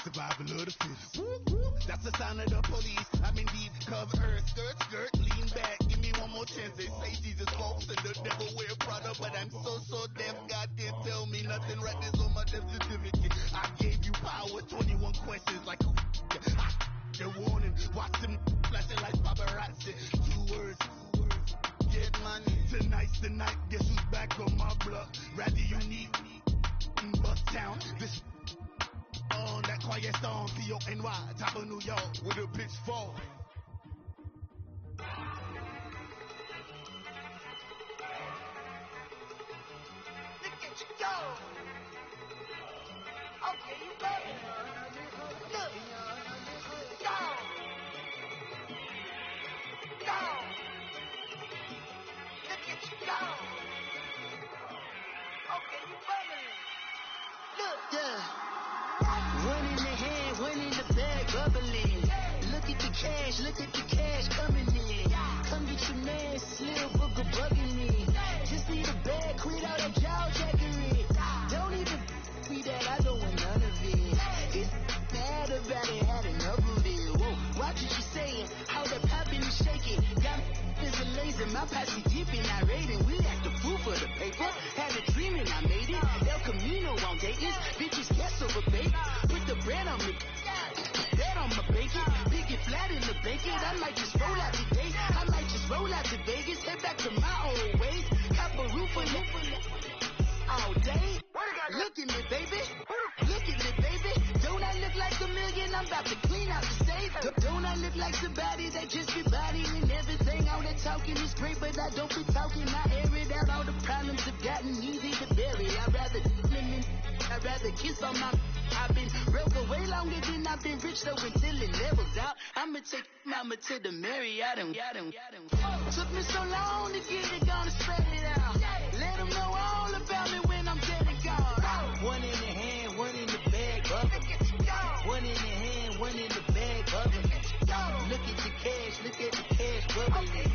survival of the fittest. That's the sound of the police. I'm in deep cover, skirt, lean back. Give me one more chance. They say Jesus walks and the devil wear Prada, but I'm so deaf. God didn't tell me nothing. Right this on my death certificate. I gave you power. 21 questions like the warning. Watch them flashing like paparazzi. 2 words. Get money. Tonight's the night. Guess who's back on my block? Rather you need Bucktown. This on that quiet storm, P-O-N-Y, top of New York, with a pitchfork. Look at you go. Okay, you better. Look. Go. Go. Look at you go. Okay, you better. Look. Yeah. One in the hand, one in the bag, bubbling. Look at the cash coming in. Come get your man, Slim Booker bugging me. Just need a bag, quit all that jaw jackery. Don't even be that, I don't want none of it. It's bad about it, had enough of it. Whoa, watch what you saying, how that poppin' and shaking. Got is a laser, my posse deep and I raiding. We act the fool for the paper. Had a dream and I made it. El Camino on Dayton's, bitches guess over bait. Put the bread on me, that on my bacon. Big it flat in the bacon. I might just roll out today. I might just roll out to Vegas. Head back to my old ways. Cop a roof for all day. Look at me, baby. Look at me, baby. Don't I look like a million? I'm about to clean out the safe. Don't I look like somebody that just be bodying everything? All that talking is great, but I don't be talking. I air it out. All the problems have gotten easy to bury. I'd rather kiss on my. I've been broke way longer than I've been rich, though, until it levels out. I'ma take mama to the Marriott and took me so long to get it, gonna spread it out. Let them know all about me when I'm dead and gone. One in the hand, one in the bag, bubbling. One in the hand, one in the bag, bubbling. Look at the cash, bubbling.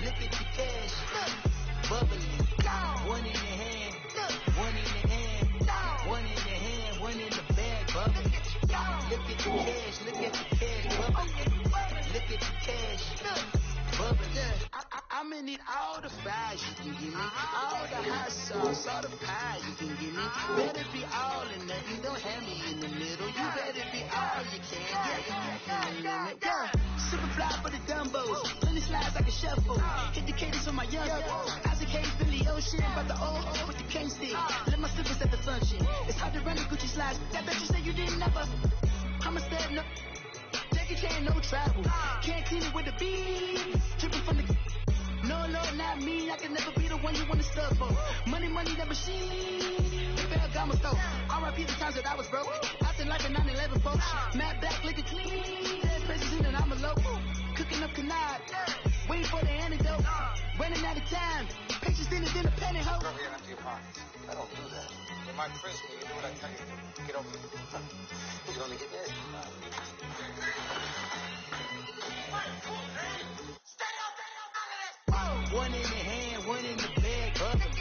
Look at the cash, bubbling. One in the hand, one in the hand, one in the hand, one in the bag, bubbling. Look at the cash, bubbling. Look at the cash, bubbling. I'm gonna need all the fries you can give me, all the hot sauce, all the pie you can give me. Better be all or nothing, don't have me in the middle. You better be all you can. Yeah. Super fly for the Dumbos, plenty slides like a shuffle. Hit the cadence on my young. Isaac Hayes, Billy Ocean, but the old with the cane stick. Let my slippers at the function. It's hard to run the Gucci slides. I bet you say you didn't never. I'm a stab, no. Jackie Chan, no travel. Can't clean it with a beat. Dripping from the. No, Lord, not me. I can never be the one you want to stuff for. Money, that machine. The Ferragamo store. R.I.P. the times that I was broke. I said like a 9/11 folks. Matte black, liquor clean. There's places in and I'm a local. Cooking up canard. Waiting for the antidote. Running out of time. Patience in it in a pantyhose. Go here and empty your pockets. I don't do that. You might frisk me. You do what I tell you to. Get over here. You can only get this. One in the hand, one in the bag, bubbling.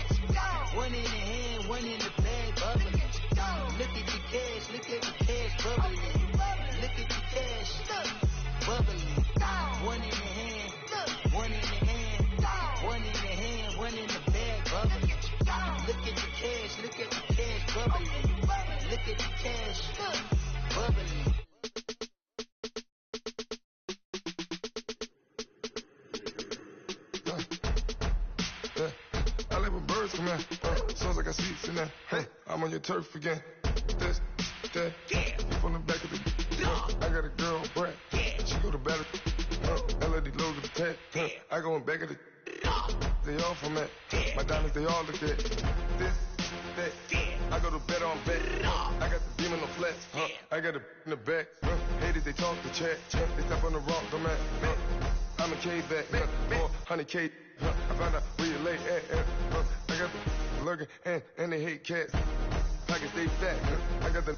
One in the hand, one in the bag, bubbling. Look at the cash, bubbling. Look at the cash, bubbling. One in the hand, one in the hand, one in the hand, one in the bag, bubbling. Look at the cash, bubbling. Look at the cash, bubbling. on your turf again. This, that, from the back of the I got a girl, Brad. She go to battle. LED logo the tag. I go in back of the they all from that. My diamonds, they all look at this, that. I go to bed on bed. I got the beam on the flats. I got it in the back. Haters, they talk to chat. They step on the rock, I'm at. I'm a K-back. 400K. I found out where you lay at. I got the lurking and they hate cats. Pockets stay fat. I got the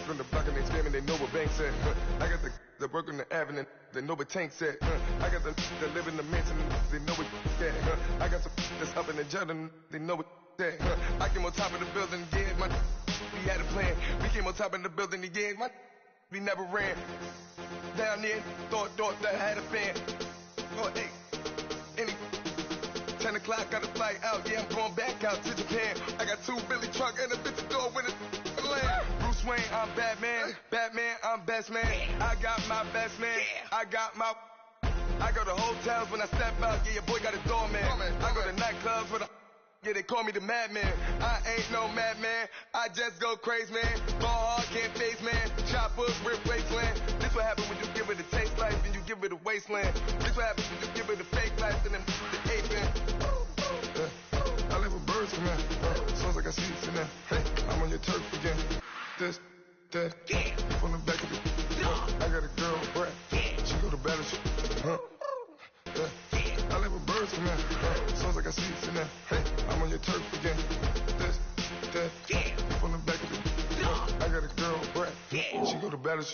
from the block and they screaming, they know what banks at. I got the work on the avenue, they know what tanks at. I got the live in the mansion, they know what that. I got some that's up in the jungle, they know what that. I came on top of the building again, my we had a plan. We came on top of the building again, my we never ran. Down there, thought that I had a fan. Oh, hey, any 10 o'clock, got a flight out, yeah, I'm going back out to Japan. I got 2 Billy truck and a 50 door with a land. Bruce Wayne, I'm Batman. Batman, I'm best man. I got my best man. I go to hotels when I step out, yeah, your boy got a doorman. I go to nightclubs with a yeah, they call me the madman. I ain't no madman. I just go crazy, man. Ball hard, can't face, man. Choppers, rip wasteland. This what happens when you give it a taste life and you give it a wasteland. This what happens when you give it a fake life and then the ape man. I live with birds come out. Sounds like I see it in there. Hey, I'm on your turf again. This, that, from the back of the I got a girl, Brad. She go to battle. I live with birds come out. Sounds like I see it in there. Hey, I'm on your turf again. This, that, from the back of the I got a girl, Brad. She go to battle.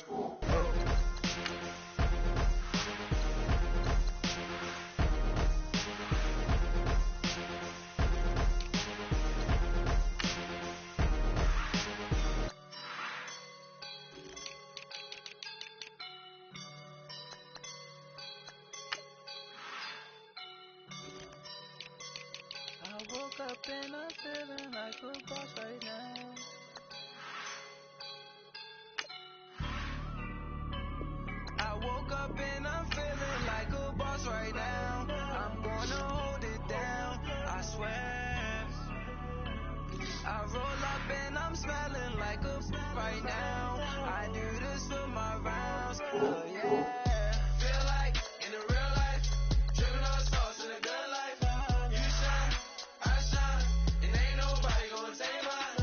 I woke up and I'm feeling like a boss right now. I woke up and I'm feeling like a boss right now. I'm gonna hold it down, I swear. I roll up and I'm smelling like a right now. I do this for my rounds, oh yeah. Feel like in the real life, dripping on sauce in a good life. You shine, I shine, and ain't nobody gonna take mine.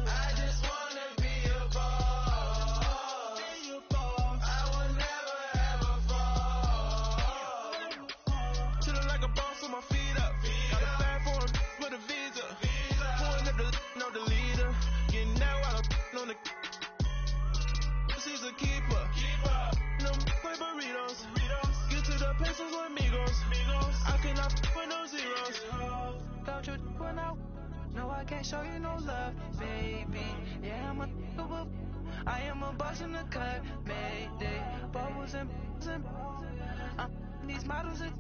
I just wanna be a boss. I will never ever fall. Chillin' like a boss with my feet up. Got a bag for him with a visa. Pulling up the know the leader. Getting that while I'm on the. She's a keeper. No play burritos. Get to the pesos with amigos. I cannot with no zeros. Don't you run out? No, I can't show you no love, baby. Yeah, I am a boss in the cut, Mayday. Bubbles and these models are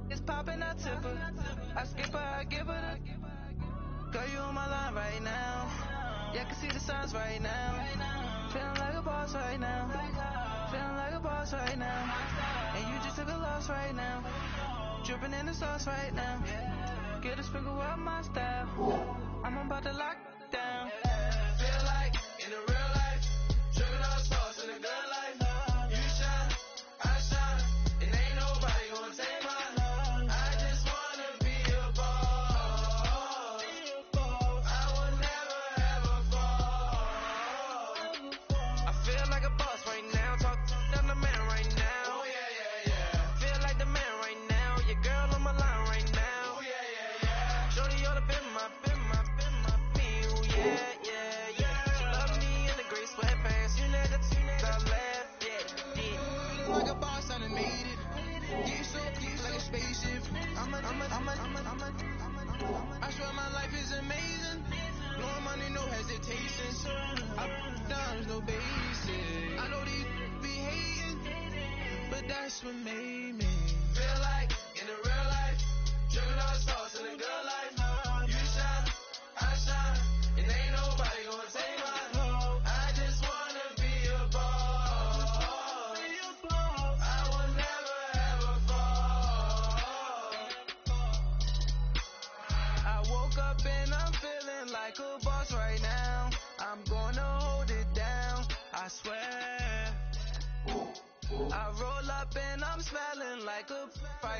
it's popping, I tip her. I skip her, I give her the girl, you on my line right now. Yeah, I can see the signs right now. Feeling like a boss right now. Feeling like a boss right now. And you just took a loss right now. Dripping in the sauce right now. Get a sprinkle up my style. I'm about to lock down. Feel like in the real life, dripping on sauce in a good life. You shine, I shine, and ain't nobody gonna take mine. I just wanna be a boss. I will never ever fall. I feel like a boss right now. Talk to the man right now. Oh yeah. Feel like the man right now. Your girl on my line right now. Oh yeah. Shorty all up in my feel. Yeah. She love me in the gray sweatpants. You never left. Yeah. Like a boss, I done made it. Get so cute like a spaceship. I swear my life is amazing. Blowing money, no hesitation. I done no basic. I know these be hating, but that's what made me. Feel like in the real life, dripping on sauce in a good life. You shine, I shine, and ain't nobody gonna take mine. I just wanna be a boss. I will never ever fall. I woke up and I'm feeling like a boss right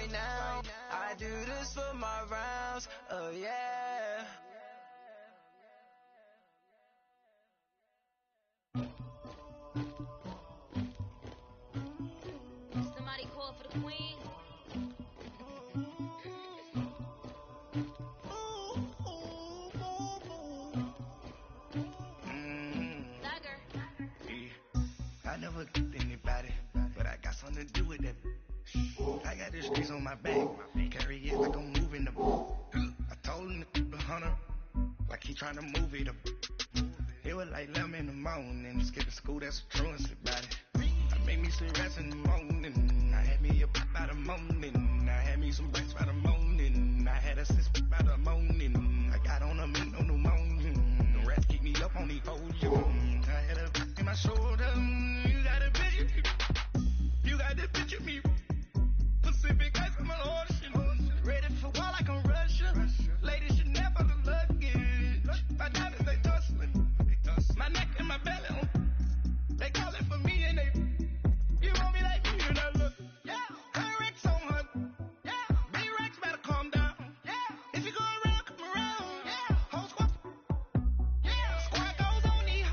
right now. I do this for my rounds, oh yeah. Somebody call for the queen. I never kicked anybody, but I got something to do with that. I got the streets on my back, carry it like I'm moving the ball. I told him the hunter, like he trying to move it up. It was like 11 in the morning, skipping school, that's a truancy about it. I made me some rest in the morning, I had me up by the morning. I had me some breaks by the morning, I had a sis by the morning. I got on a meat, no pneumonia, the rats keep me up on the podium. I had a in my shoulder, you got a bitch, you got the bitch of me. Pacific ice from an ocean, ready for war like I'm Russia. Ladies should never the luggage, my diamonds they tussling, my neck and my belly, they calling for me and they, you want me like me and I look, yeah, her Rex on her, yeah, B-Rex better calm down, yeah, if you go around, come around, yeah, whole squad, yeah, squad goes on me,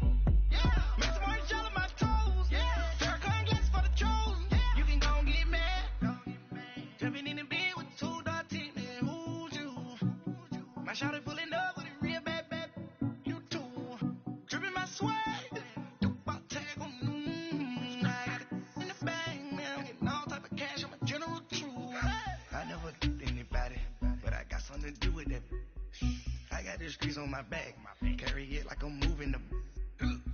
yeah, make some orange gel on my toes, yeah, Farrakhan glass for the trolls, yeah, you can go and get mad, jumping in the bed with 2 dark teeth, man, who's you, my shawty pulling up with a real bad, you too, dripping my swag, I never kicked anybody, but I got something to do with that. I got the streets on my back, carry it like I'm moving the.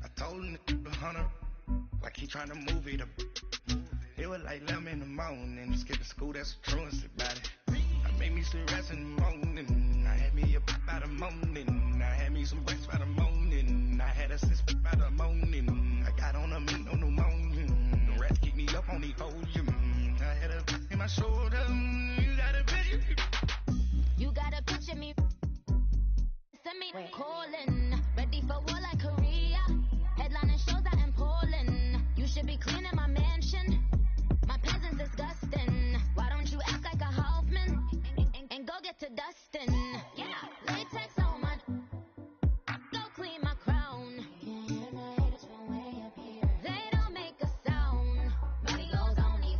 I told him the hunter, like he trying to move it up. It was like 11 in the morning, skipping school, that's a truancy about it. I made me some rest in the morning, I had me up by the morning. I had me some breaks by the morning, I had a sis by the morning. I got on a meat, no pneumonia, the rats keep me up on the podium. I had a in my shoulder, you got a bitch. You got a picture me. Send me calling. Ready for war like Korea. Headlining shows out in Poland. You should be cleaning my mansion. My presence disgusting. Why don't you act like a Hoffman and go get to dustin'? Yeah, latex on my. Go clean my crown. They don't make a sound. Money goes on these.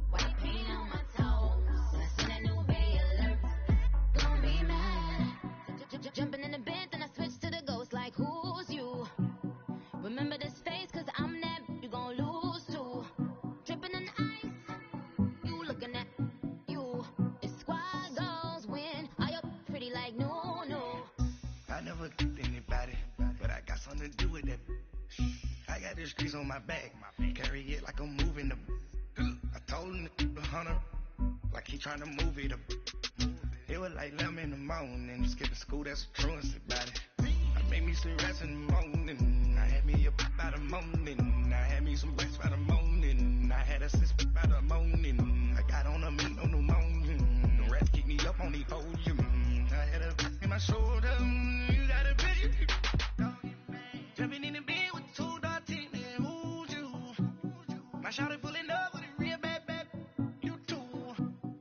White paint on my toes. I seen a new Bay alert. Don't be mad. Jumping in the bed, then I switch to the ghost like who's you? Remember this face, cause I'm that you gon' lose too. Dripping in ice, you looking at you. It's squad goals win. Are you pretty like no? I never kicked anybody, but I got something to do with that. I got the streets on my back, carry it like I'm moving the. I told him the hunter, like he trying to move it up. It was like 11 in the morning, skipping school, that's a truancy about it. I made me some rest in the morning, I had me up by the morning. I had me some breaks by the morning, I had a sis by the morning. I got on a meat, no pneumonia, the rats keep me up on the podium. I had a in my shoulder, you got a bitch. Jumping in the bed with 2 dark teeth, man, who's you? My shawty pulling up with a real bad, you too.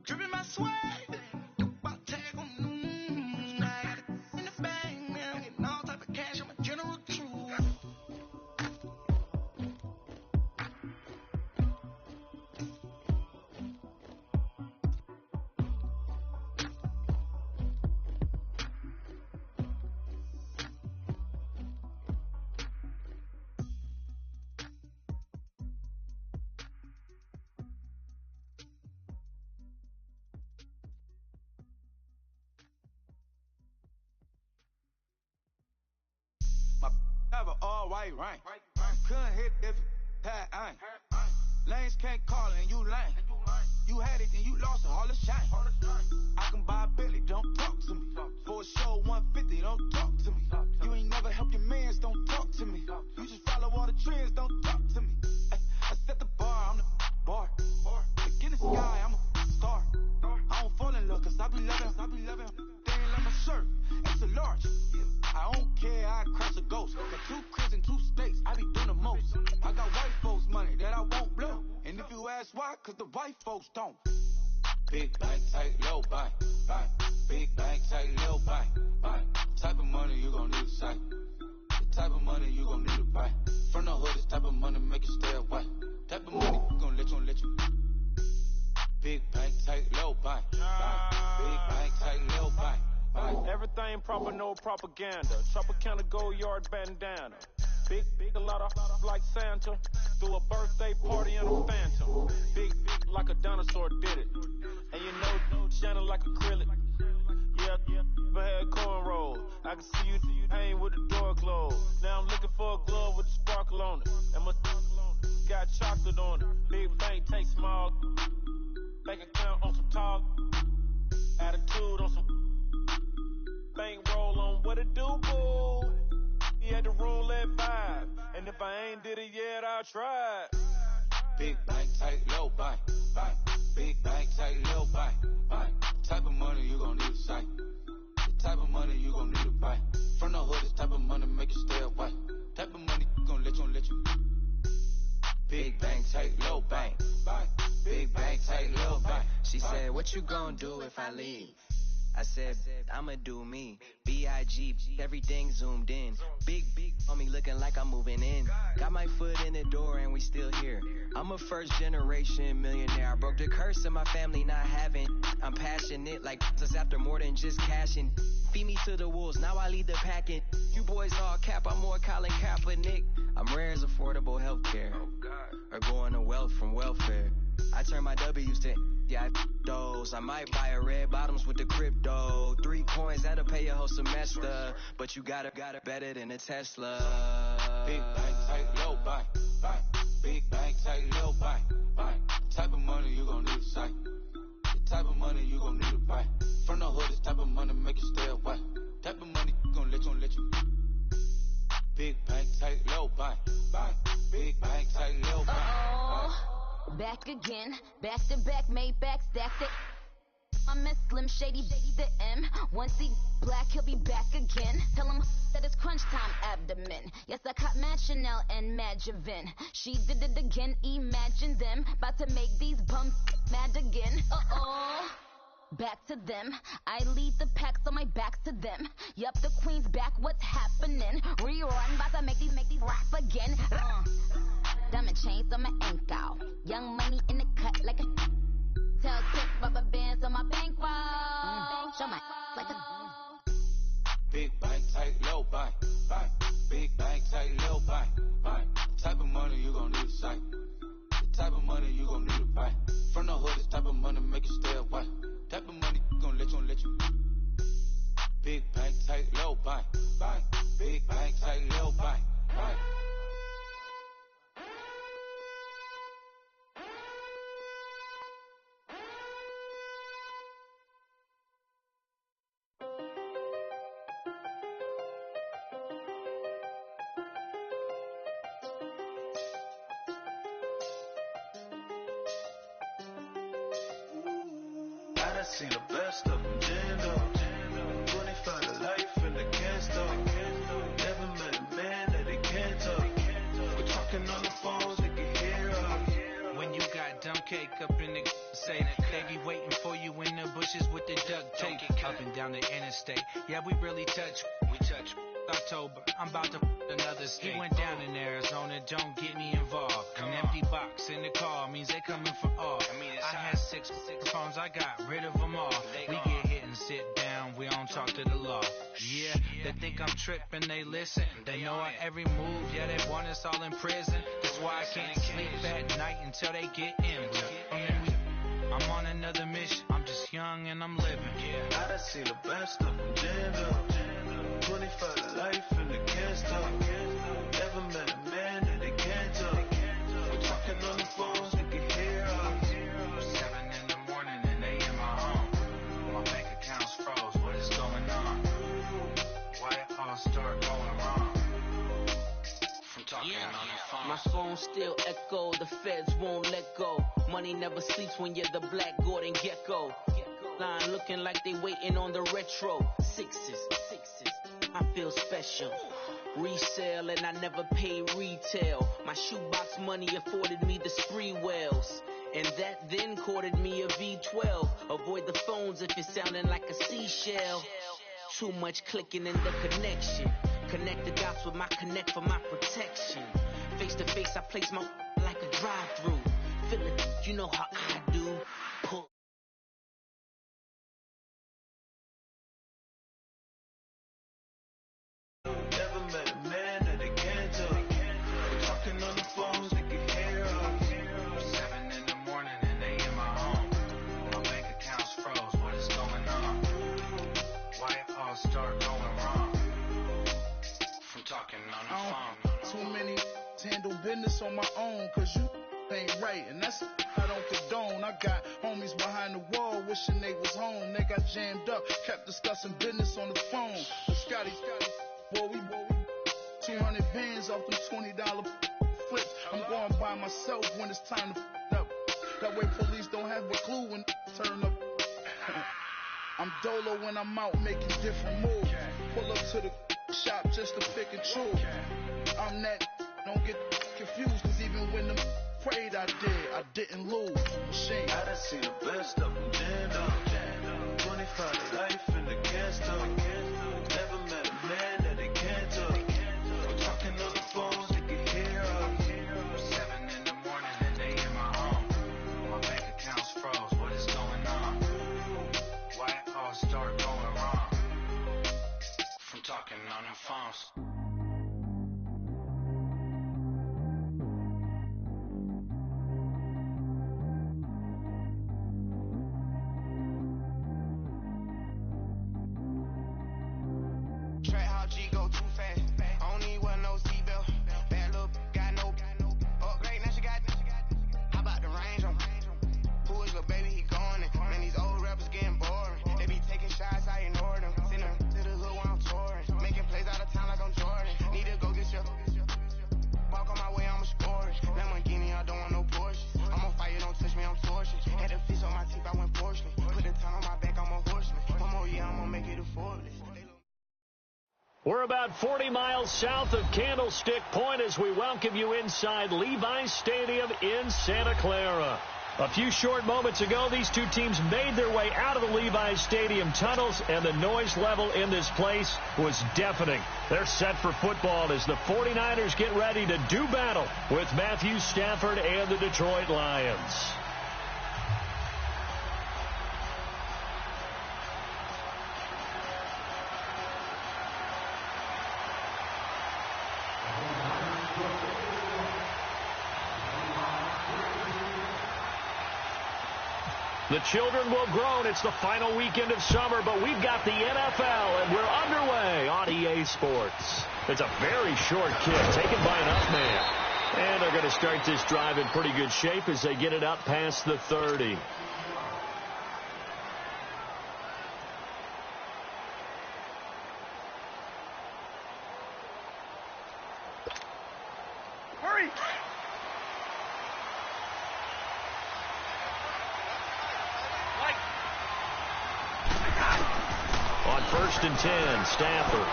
Dripping my swag. Have an all-white rank. Couldn't hit if it had ain't. Lanes can't call and you lame. You had it and you lost it, all the shame. I can buy a Billy, don't talk to me. For a show 150, don't talk to me. You ain't never helped your mans, don't talk to me. You just follow all the trends, don't talk to me. I set the bar, I'm the bar. Look in the sky, I'm a star. I don't fall in love, cause I be loving. They ain't like my shirt, it's a large. I don't care, I crash a ghost. Got 2 cribs in 2 states, I be doing the most. I got white folks money that I won't blow. And if you ask why, cause the white folks don't. Big bank, tight, low bank, bank. Big bank, tight, low bank, bank. Type of money you gon' need to sight. The type of money you gon' need to buy. From the hood, this type of money make you stay away. Type of money gon' let you. Big bank, tight, low bank, bank. Big bank, tight, low bank, bank. Everything proper, no propaganda. Tropicana gold yard bandana. Big, a lot of like Santa. Threw a birthday party in a phantom. Big, like a dinosaur did it. And you know, shining like acrylic. Yeah, but had cornrows. I can see you hang with the door closed. Now I'm looking for a glove with a sparkle on it. And my got chocolate on it. Big bank, take small. Bank account on some talk. Attitude on some bank roll on what it do, boo. He had the roulette vibe. And if I ain't did it yet, I'll try it. Big bank, tight, low bank, bank. Big bank, tight, low bank, bank. Type of money you gon' need to sight. The type of money you gon' need to buy. From the hood, this type of money make you stay away. Type of money gon' let you. Big bank, tight, low bank, bank. Big bank, tight, low bank. She said, what you gon' do if I leave? I said, I'ma do me. B.I.G. Everything zoomed in. Big on me looking like I'm moving in. Got my foot in the door and we still here. I'm a first generation millionaire. I broke the curse of my family not having. I'm passionate like us after more than just cashing. Feed me to the wolves, now I lead the packing. You boys all cap, I'm more Colin Kaepernick. I'm rare as affordable healthcare. Or going to wealth from welfare. I turn my W's to those. I might buy a red bottoms with the crypto. 3 coins, that'll pay your whole semester. But you gotta better than a Tesla. Big bank, tight, low bank, bank. Big bank, tight, low bank, bank. Type of money you gon' need to sight. The type of money you gon' need to buy. From the hood, this type of money make you stay away. Type of money gon' let you. Big bank, tight, low bank, bank. Big bank, tight, low bank, bank. Back again, back to back, made back, stacked it. I'm a Slim Shady, the M. Once he black, he'll be back again. Tell him that it's crunch time abdomen. Yes, I caught Mad Chanel and Mad Javin. She did it again, imagine them. About to make these bums mad again. Back to them. I lead the pack, so my back's to them. Yup, the queen's back, what's happening? Rerun, about to make these rap again. Diamond chains on my ankle. Young money in the cut like a tail tip, rubber bands on my bankroll. Show my like a Big bank, tight, low bank, bank. Big bank, tight, low bank, bank. Type of money you gon' need to sight. The type of money you gon' need to buy. From the hood, this type of money make you stay away. Type of money gon' let you. Big bank, tight, low bank, bank. Big bank, tight, low bank, bank. I seen the best of them, Jando. 25 to life in the can't stop. Never met a man that they can't talk. We're talking on the phones, they can hear us. When you got dumb cake up in the say, they be waiting for you in the bushes with the duct tape. Up and down the interstate, yeah, we really touch. October, I'm about to another state. He went down in Arizona, don't get me involved. An empty box in the car means they coming for all. I had six phones, I got rid of them all. We get hit and sit down, we don't talk to the law. Yeah, they think I'm tripping, they listen. They know our every move, yeah, they want us all in prison. That's why I can't sleep at night until they get in. I'm on another mission, I'm just young and I'm living. I done seen the best of them, Jando. 25 to life in the can't stop. Never met a man that they can't talk. We're talking on the phones, they can hear us. 7 in the morning and they in my home. My bank account's froze, what is going on? Why it all start going wrong? From talking on the phone. My phone still echo, the feds won't let go. Money never sleeps when you're the Black Gordon Gecko. Line looking like they waiting on the retro. Sixes, I feel special. Resale and I never pay retail. My shoebox money afforded me the spree wells. And that then courted me a V12. Avoid the phones if you're sounding like a seashell. Too much clicking in the connection. Connect the dots with my connect for my protection. Face to face, I place my like a drive-through. Feel it, you know how I do. Pull. Never met a man that they can't talk. Talking on the phones, they can hear us. 7 in the morning and they in my home. My bank account's froze, what is going on? Why it all start going wrong? From talking on the phone. Too many handle business on my own, cause you ain't right, and that's I don't condone. I got homies behind the wall wishing they was home. They got jammed up, kept discussing business on the phone. But Scotty, boy, we 200 bands off them $20 flips. I'm going by myself when it's time to up. That way police don't have a clue when turn up. I'm dolo when I'm out making different moves. Pull up to the shop just to pick and choose. I'm that, don't get confused, cause even when them prayed I didn't lose. Machine. I done seen the best of them jammed up. 25 to life in the gas talk. Never met a man that they can't talk. Talking on the phones, they can hear us. 7 in the morning and they in my home. My bank account's froze, what is going on? Why it all start going wrong? From talking on them phones. We're about 40 miles south of Candlestick Point as we welcome you inside Levi's Stadium in Santa Clara. A few short moments ago, these two teams made their way out of the Levi's Stadium tunnels, and the noise level in this place was deafening. They're set for football as the 49ers get ready to do battle with Matthew Stafford and the Detroit Lions. The children will groan. It's the final weekend of summer, but we've got the NFL, and we're underway on EA Sports. It's a very short kick taken by an up man. And they're going to start this drive in pretty good shape as they get it up past the 30. Hurry! On 1st and 10, Stafford.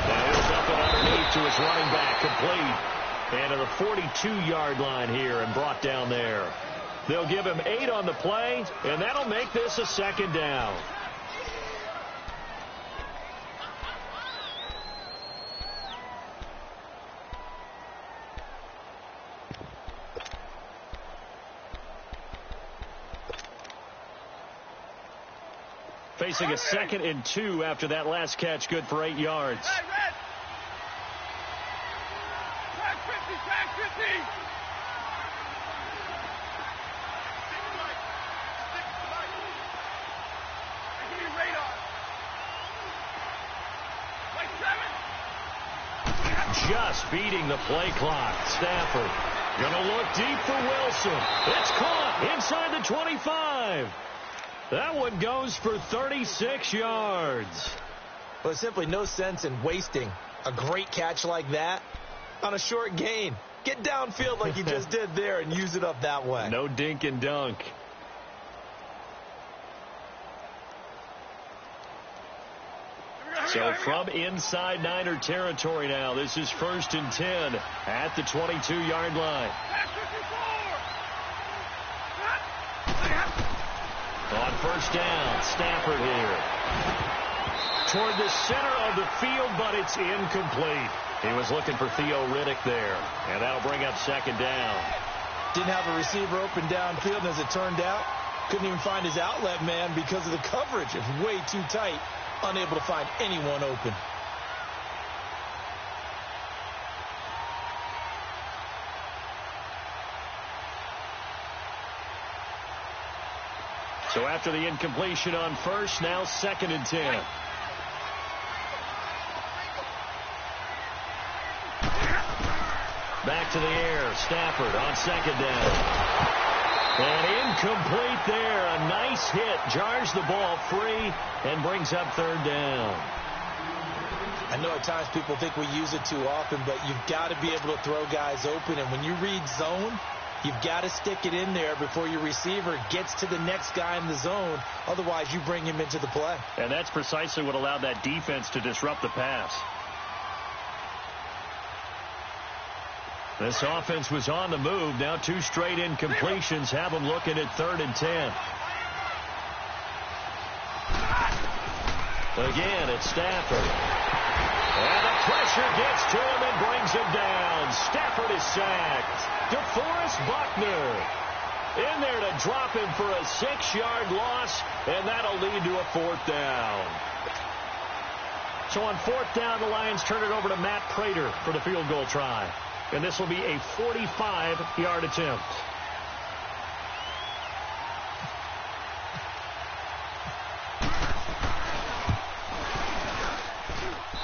Now here's up and underneath to his running back, complete. And to the 42-yard line here and brought down there. They'll give him 8 on the play, and that'll make this a second down. Facing a 2nd and 2 after that last catch, good for 8 yards. Hey, Red! Tag 50, tag 50! Give me radar. Like 7. Just beating the play clock. Stafford gonna look deep for Wilson. It's caught inside the 25. That one goes for 36 yards. But simply no sense in wasting a great catch like that on a short gain. Get downfield like you just did there and use it up that way. No dink and dunk. So from inside Niner territory now, this is 1st and 10 at the 22-yard line. Tag 54! first down. Stafford here. Toward the center of the field, but it's incomplete. He was looking for Theo Riddick there, and that'll bring up second down. Didn't have a receiver open downfield, and as it turned out, couldn't even find his outlet man because of the coverage. It was way too tight, unable to find anyone open. So after the incompletion on first, now 2nd and 10. Back to the air. Stafford on 2nd down. And incomplete there. A nice hit. Jars the ball free and brings up 3rd down. I know at times people think we use it too often, but you've got to be able to throw guys open. And when you read zone, you've got to stick it in there before your receiver gets to the next guy in the zone. Otherwise, you bring him into the play. And that's precisely what allowed that defense to disrupt the pass. This offense was on the move. Now 2 straight incompletions have them looking at 3rd and 10. Again, it's Stafford. And the pressure gets to him and brings him down. Stafford is sacked. DeForest Buckner in there to drop him for a 6-yard loss, and that'll lead to a 4th down. So on 4th down, the Lions turn it over to Matt Prater for the field goal try. And this will be a 45-yard attempt.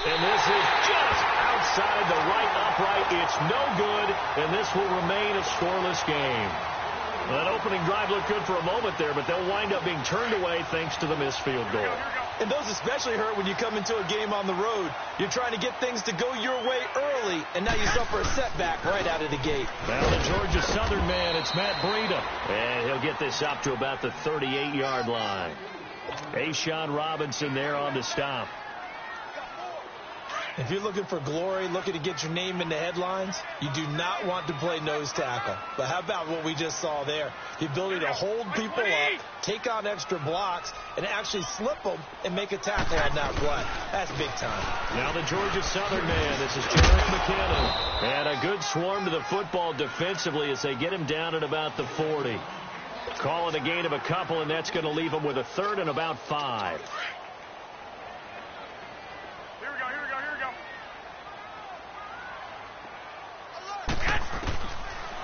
And this is just outside the right upright. It's no good, and this will remain a scoreless game. That opening drive looked good for a moment there, but they'll wind up being turned away thanks to the missed field goal. And those especially hurt when you come into a game on the road. You're trying to get things to go your way early, and now you suffer a setback right out of the gate. Now the Georgia Southern man, it's Matt Breida. And he'll get this up to about the 38-yard line. A'Shawn Robinson there on the stop. If you're looking for glory, looking to get your name in the headlines, you do not want to play nose tackle. But how about what we just saw there? The ability to hold people up, take on extra blocks, and actually slip them and make a tackle on that play. That's big time. Now the Georgia Southern man. This is Jarek McKinnon. And a good swarm to the football defensively as they get him down at about the 40. Call it a gain of a couple, and that's going to leave him with a 3rd and about 5.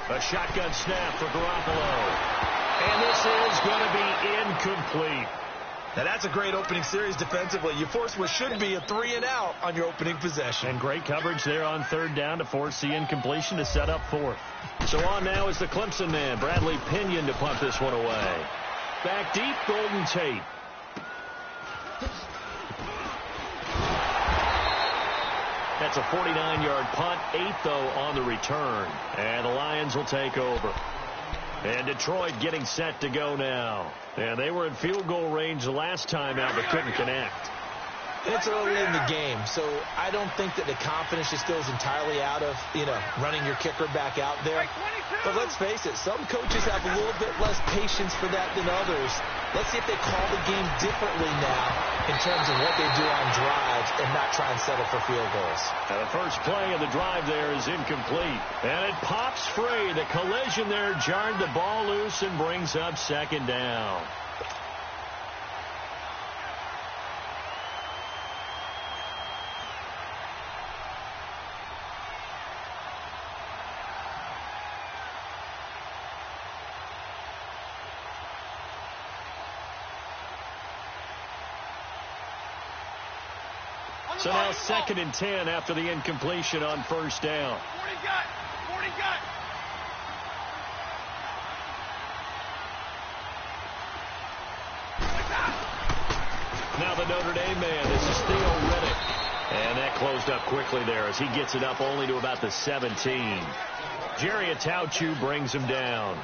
A shotgun snap for Garoppolo. And this is going to be incomplete. Now that's a great opening series defensively. You force what should be a 3-and-out on your opening possession. And great coverage there on 3rd down to force the incompletion to set up 4th. So on now is the Clemson man, Bradley Pinion, to punt this one away. Back deep, Golden Tate. That's a 49-yard punt, 8 though on the return. And the Lions will take over. And Detroit getting set to go now. And they were in field goal range the last time out but couldn't connect. It's early in the game, so I don't think that the confidence just goes entirely out of, running your kicker back out there. But let's face it, some coaches have a little bit less patience for that than others. Let's see if they call the game differently now in terms of what they do on drives and not try and settle for field goals. Now the first play of the drive there is incomplete. And it pops free. The collision there jarred the ball loose and brings up 2nd down. So now 2nd and 10 after the incompletion on 1st down. 40 gut. Now the Notre Dame man, this is Theo Riddick. And that closed up quickly there as he gets it up only to about the 17. Jerry Atauchu brings him down.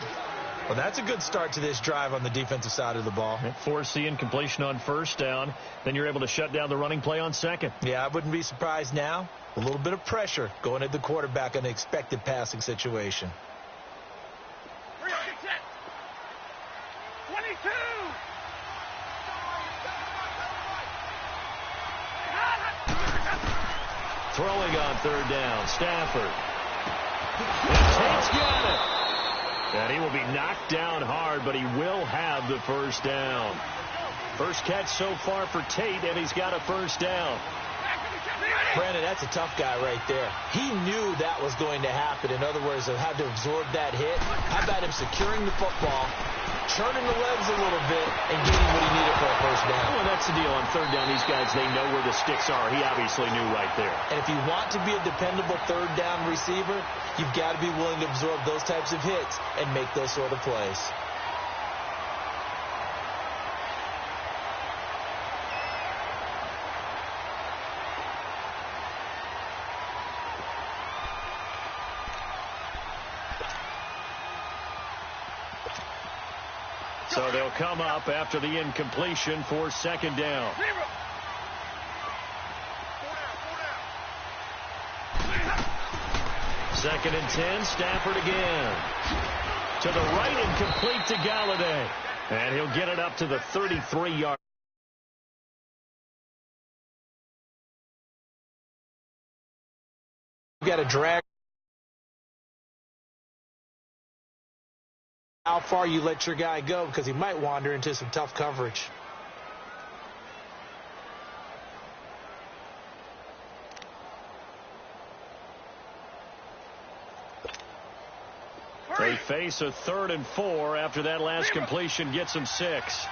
Well, that's a good start to this drive on the defensive side of the ball. Force the incompletion on 1st down. Then you're able to shut down the running play on 2nd. Yeah, I wouldn't be surprised now. A little bit of pressure going at the quarterback in an expected passing situation. 22. throwing on third down. Stafford. And Tate's got it. And he will be knocked down hard, but he will have the first down. First catch so far for Tate, and he's got a first down. Brandon, that's a tough guy right there. He knew that was going to happen. In other words, he had to absorb that hit. How about him securing the football, turning the legs a little bit, and getting what he needed for a first down? Well, that's the deal. On third down, these guys, they know where the sticks are. He obviously knew right there. And if you want to be a dependable third down receiver, you've got to be willing to absorb those types of hits and make those sort of plays. So they'll come up after the incompletion for second down. Second and 10, Stafford again. To the right and complete to Galladay. And he'll get it up to the 33-yard. You got to drag. How far you let your guy go, because he might wander into some tough coverage. They face a 3rd and 4 after that last completion gets them 6.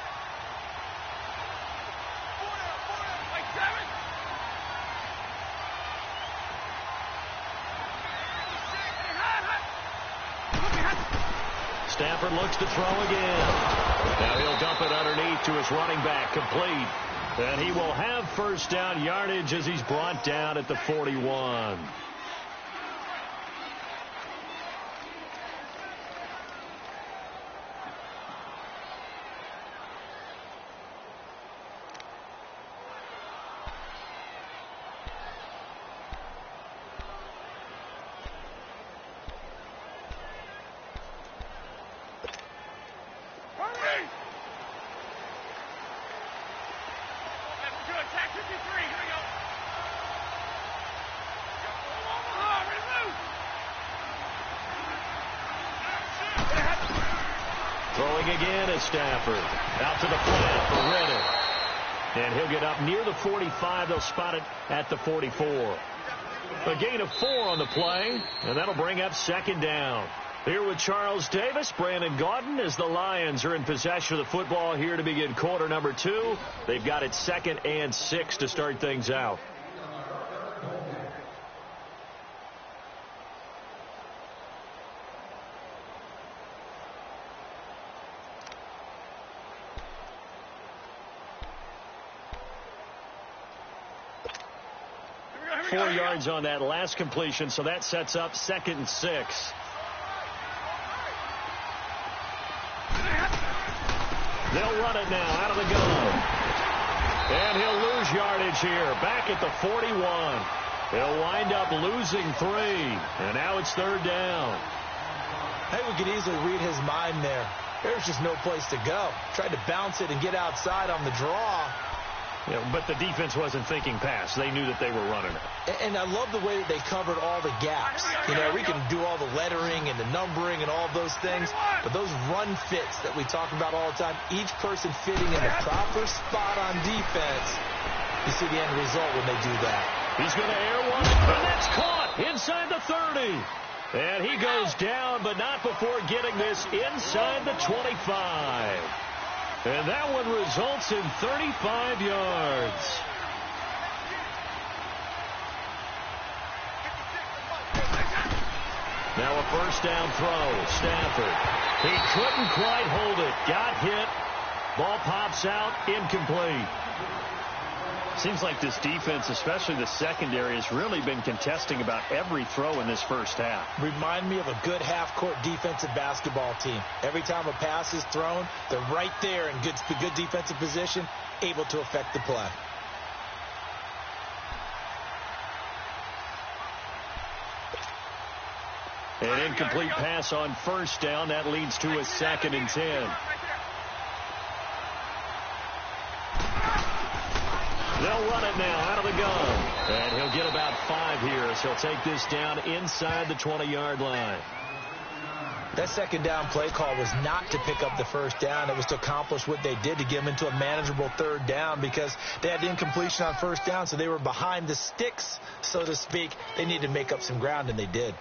Stafford looks to throw again. Now he'll dump it underneath to his running back, complete. And he will have first down yardage as he's brought down at the 41. Throwing again is Stafford. Out to the flat for Reddick. And he'll get up near the 45. They'll spot it at the 44. A gain of 4 on the play, and that'll bring up second down. Here with Charles Davis, Brandon Gaudin, as the Lions are in possession of the football here to begin quarter number 2. They've got it 2nd and 6 to start things out. Four yards on that last completion, so that sets up 2nd and 6. They'll run it now out of the gun. And he'll lose yardage here. Back at the 41. He'll wind up losing 3. And now it's 3rd down. Hey, we could easily read his mind there. There's just no place to go. Tried to bounce it and get outside on the draw. Yeah, but the defense wasn't thinking pass. They knew that they were running it. And I love the way that they covered all the gaps. You know, we can do all the lettering and the numbering and all those things, but those run fits that we talk about all the time, each person fitting in the proper spot on defense, you see the end result when they do that. He's going to air one, and that's caught inside the 30. And he goes down, but not before getting this inside the 25. And that one results in 35 yards. Now a first down throw. Stafford. He couldn't quite hold it. Got hit. Ball pops out. Incomplete. Seems like this defense, especially the secondary, has really been contesting about every throw in this first half. Remind me of a good half-court defensive basketball team. Every time a pass is thrown, they're right there in good defensive position, able to affect the play. An incomplete pass on first down. That leads to a 2nd and 10. They'll run it now out of the gun. And he'll get about 5 here as he'll take this down inside the 20-yard line. That second down play call was not to pick up the first down. It was to accomplish what they did, to get them into a manageable third down, because they had incompletion on first down, so they were behind the sticks, so to speak. They needed to make up some ground, and they did.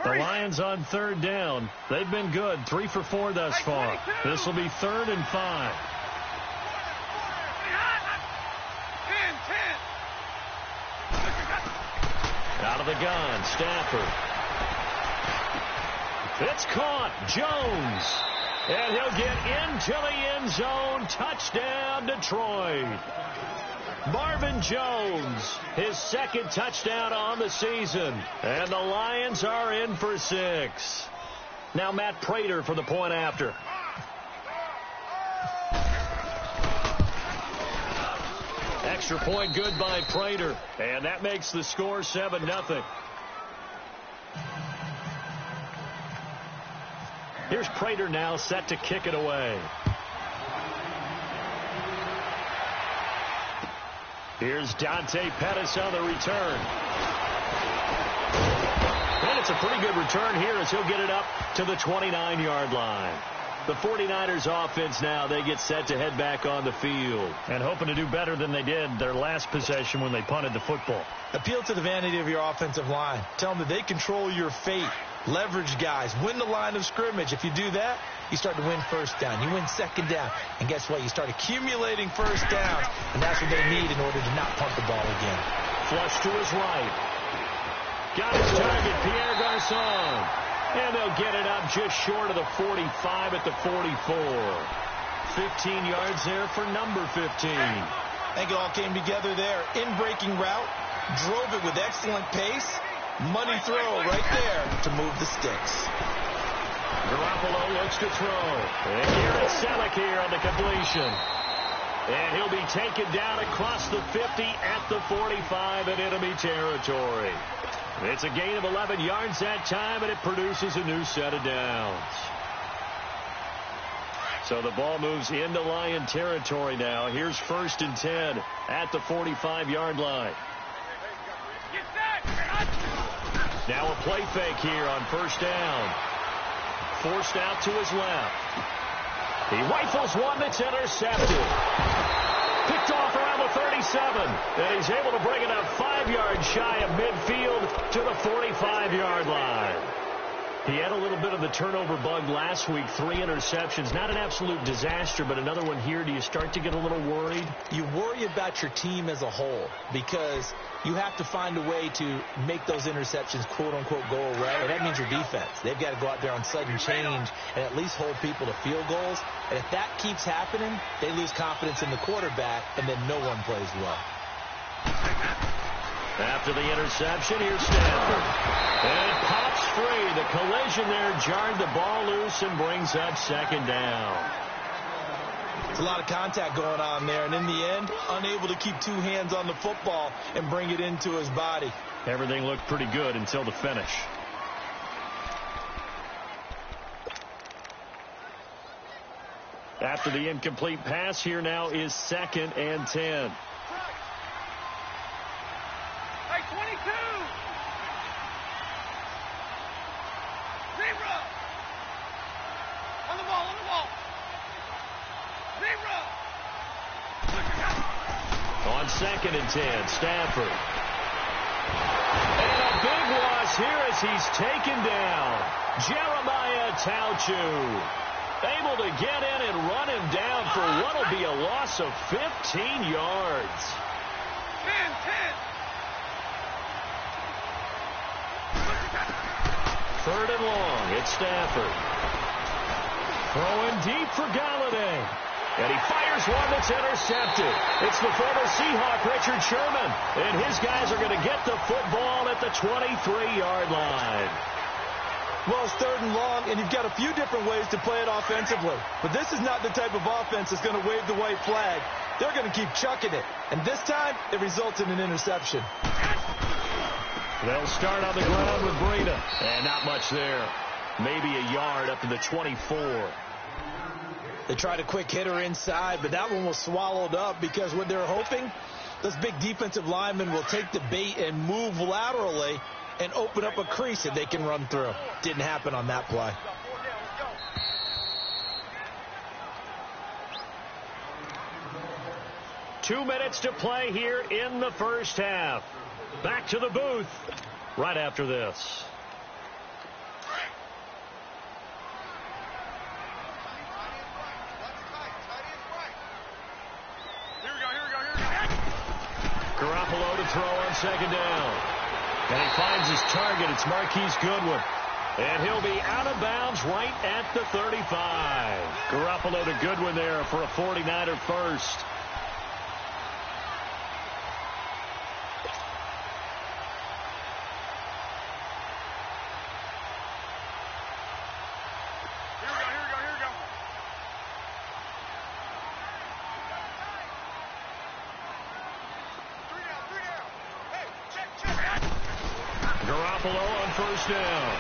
The Lions on third down. They've been good, 3 for 4 thus far. This will be 3rd and 5. Out of the gun, Stafford. It's caught, Jones. And he'll get into the end zone. Touchdown, Detroit. Marvin Jones, his second touchdown on the season. And the Lions are in for 6. Now Matt Prater for the point after. Extra point good by Prater. And that makes the score 7-0. Here's Prater now set to kick it away. Here's Dante Pettis on the return. And it's a pretty good return here as he'll get it up to the 29-yard line. The 49ers offense now, they get set to head back on the field. And hoping to do better than they did their last possession when they punted the football. Appeal to the vanity of your offensive line. Tell them that they control your fate. Leverage guys. Win the line of scrimmage. If you do that, you start to win first down. You win second down. And guess what? You start accumulating first downs. And that's what they need in order to not punt the ball again. Flush to his right. Got his target, Pierre Garçon. And they'll get it up just short of the 45 at the 44. 15 yards there for number 15. I think it all came together there. In-breaking route. Drove it with excellent pace. Money throw right there to move the sticks. Garoppolo looks to throw. And Garrett Selleck here on the completion. And he'll be taken down across the 50 at the 45 in enemy territory. It's a gain of 11 yards that time, and it produces a new set of downs. So the ball moves into Lion territory now. Here's 1st and 10 at the 45-yard line. Now a play fake here on first down. Forced out to his left. He rifles one that's intercepted. Picked off around the 37. And he's able to bring it up 5 yards shy of midfield to the 45-yard line. He had a little bit of the turnover bug last week. 3 interceptions. Not an absolute disaster, but another one here. Do you start to get a little worried? You worry about your team as a whole because you have to find a way to make those interceptions, quote-unquote, go away. And that means your defense. They've got to go out there on sudden change and at least hold people to field goals. And if that keeps happening, they lose confidence in the quarterback, and then no one plays well. After the interception, here's Stafford. And it pops free. The collision there jarred the ball loose and brings up second down. It's a lot of contact going on there, and in the end, unable to keep 2 hands on the football and bring it into his body. Everything looked pretty good until the finish. After the incomplete pass, here now is 2nd and 10. Hey, 22! 0! On the ball, on the ball! 0! On 2nd and 10, Stafford. And a big loss here as he's taken down. Jeremiah Tauchu. Able to get in and run him down for what will be a loss of 15 yards. 3rd and long, it's Stafford. Throwing deep for Galladay. And he fires one that's intercepted. It's the former Seahawk, Richard Sherman. And his guys are going to get the football at the 23-yard line. Well, it's 3rd and long, and you've got a few different ways to play it offensively. But this is not the type of offense that's going to wave the white flag. They're going to keep chucking it. And this time, it results in an interception. They'll start on the ground with Breida. And not much there. Maybe a yard up to the 24. They tried a quick hitter inside, but that one was swallowed up because what they're hoping, those big defensive linemen will take the bait and move laterally and open up a crease that they can run through. Didn't happen on that play. Two minutes to play here in the first half. Back to the booth right after this. Garoppolo to throw on second down. And he finds his target. It's Marquise Goodwin. And he'll be out of bounds right at the 35. Garoppolo to Goodwin there for a 49er first. Garoppolo on first down.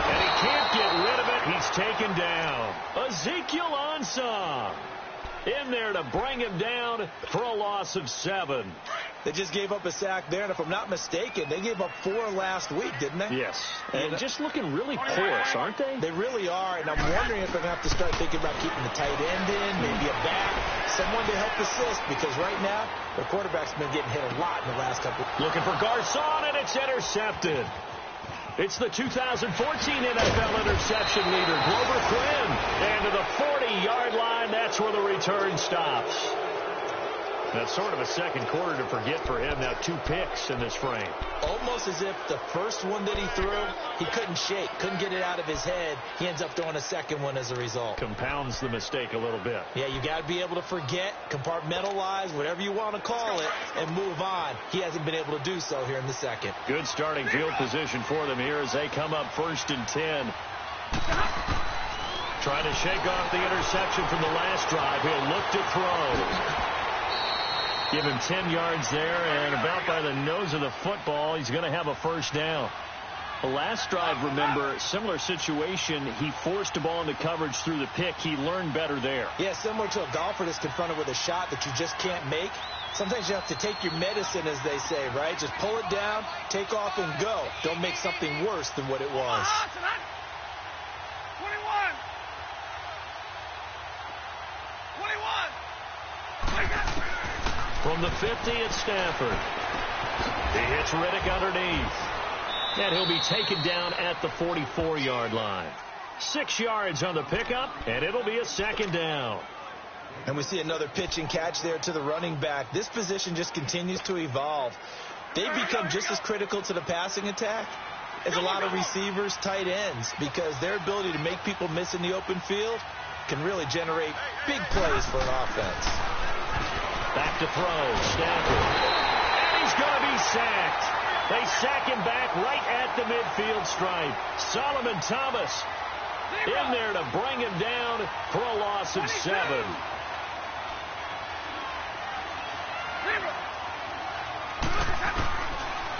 And he can't get rid of it. He's taken down. Ezekiel Ansah in there to bring him down for a loss of 7. They just gave up a sack there, and if I'm not mistaken, they gave up 4 last week, didn't they? Yes. And just looking really porous, aren't they? They really are, and I'm wondering if they're going to have to start thinking about keeping the tight end in, maybe a back, someone to help assist, because right now, their quarterback's been getting hit a lot in the last couple. Looking for Garcon, and it's intercepted. It's the 2014 NFL interception leader, Glover Quinn. And to the 40-yard line, that's where the return stops. That's sort of a second quarter to forget for him. Now 2 picks in this frame. Almost as if the first one that he threw, he couldn't shake, couldn't get it out of his head. He ends up throwing a second one as a result. Compounds the mistake a little bit. Yeah, you got to be able to forget, compartmentalize, whatever you want to call it, and move on. He hasn't been able to do so here in the second. Good starting field position for them here as they come up 1st and 10. Trying to shake off the interception from the last drive. He'll look to throw. Give him 10 yards there, and about by the nose of the football, he's going to have a first down. The last drive, remember, similar situation. He forced a ball into coverage through the pick. He learned better there. Yeah, similar to a golfer that's confronted with a shot that you just can't make. Sometimes you have to take your medicine, as they say, right? Just pull it down, take off, and go. Don't make something worse than what it was. 21. From the 50, it's Stafford. He hits Riddick underneath. And he'll be taken down at the 44-yard line. 6 yards on the pickup, and it'll be a second down. And we see another pitch and catch there to the running back. This position just continues to evolve. They become just as critical to the passing attack as a lot of receivers, tight ends, because their ability to make people miss in the open field can really generate big plays for an offense. Back to throw, Stafford. And he's going to be sacked. They sack him back right at the midfield stripe. Solomon Thomas in there to bring him down for a loss of 7.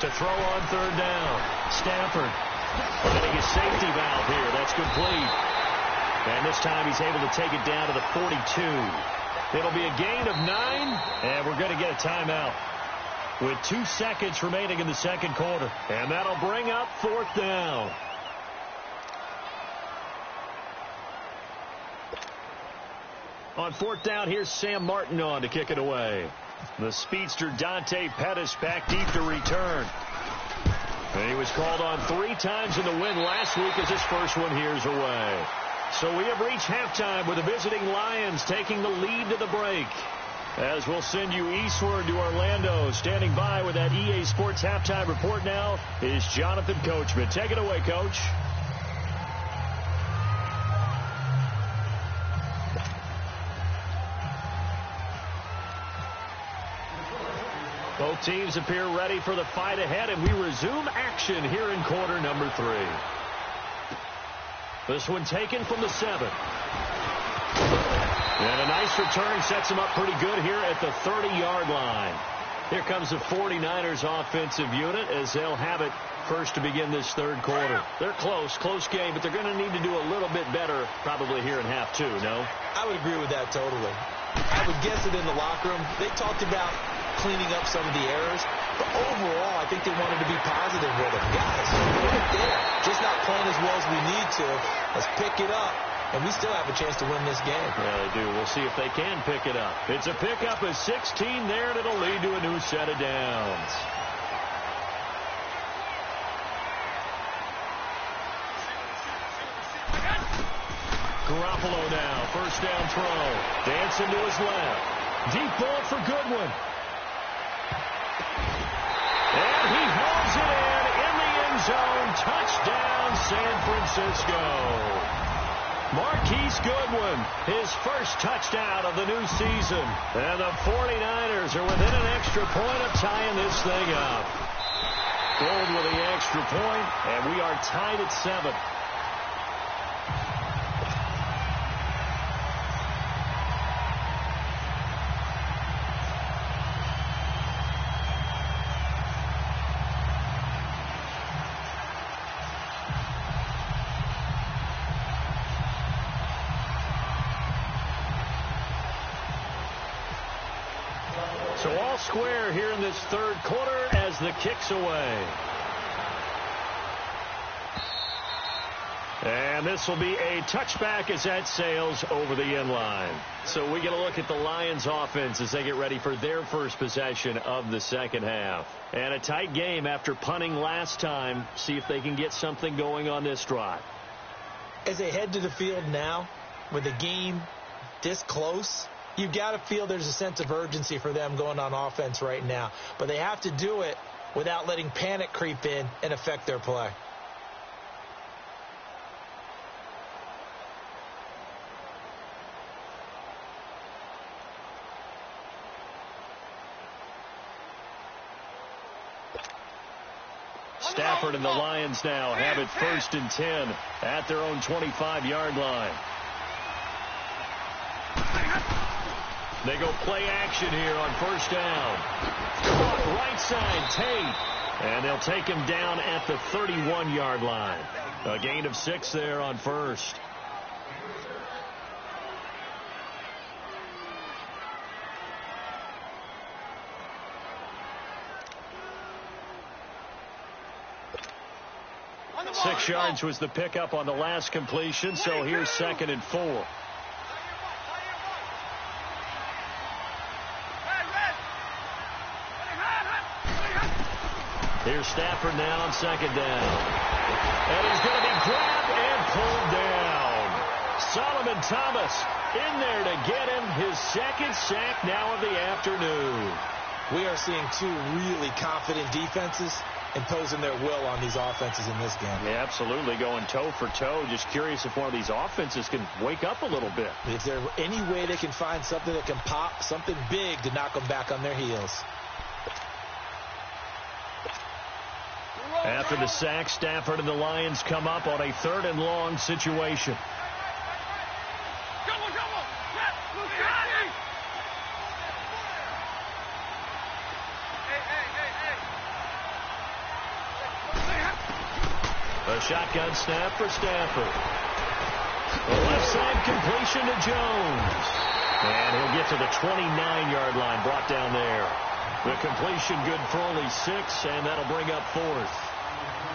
To throw on 3rd down. Stafford getting his safety valve here. That's complete. And this time he's able to take it down to the 42. It'll be a gain of 9, and we're going to get a timeout with 2 seconds remaining in the second quarter. And that'll bring up 4th down. On 4th down, here's Sam Martin on to kick it away. The speedster Dante Pettis back deep to return. And he was called on 3 times in the win last week as his first one here's away. So we have reached halftime with the visiting Lions taking the lead to the break. As we'll send you eastward to Orlando. Standing by with that EA Sports halftime report now is Jonathan Coachman. Take it away, Coach. Both teams appear ready for the fight ahead, and we resume action here in quarter number 3. This one taken from the 7. And a nice return sets him up pretty good here at the 30-yard line. Here comes the 49ers offensive unit as they'll have it first to begin this third quarter. They're close game, but they're going to need to do a little bit better probably here in half two, no? I would agree with that totally. I would guess that in the locker room, they talked about cleaning up some of the errors, but overall, I think they wanted to be positive with them. Guys, we're right there. Just not playing as well as we need to. Let's pick it up, and we still have a chance to win this game. Yeah, they do. We'll see if they can pick it up. It's a pickup of 16 there, and it'll lead to a new set of downs. Garoppolo now, first down throw. Dancing to his left. Deep ball for Goodwin. And he hauls it in the end zone. Touchdown, San Francisco. Marquise Goodwin, his first touchdown of the new season. And the 49ers are within an extra point of tying this thing up. Gold with the extra point, and we are tied at 7. So all square here in this third quarter as the kick's away. And this will be a touchback as that sails over the end line. So we get a look at the Lions offense as they get ready for their first possession of the second half. And a tight game after punting last time. See if they can get something going on this drive. As they head to the field now, with the game this close, you've got to feel there's a sense of urgency for them going on offense right now. But they have to do it without letting panic creep in and affect their play. Stafford and the Lions now have it first and 10 at their own 25-yard line. They go play action here on first down. Right side, Tate. And they'll take him down at the 31-yard line. A gain of 6 there on first. Six yards was the pickup on the last completion, so here's 2nd and 4. Here's Stafford now on 2nd down. And he's going to be grabbed and pulled down. Solomon Thomas in there to get him his 2nd sack now of the afternoon. We are seeing two really confident defenses imposing their will on these offenses in this game. Yeah, absolutely, going toe for toe. Just curious if one of these offenses can wake up a little bit. Is there any way they can find something that can pop, something big to knock them back on their heels? After the sack, Stafford and the Lions come up on a 3rd and long situation. A shotgun snap for Stafford. The left side completion to Jones. And he'll get to the 29-yard line, brought down there. The completion good for only 6, and that'll bring up 4th.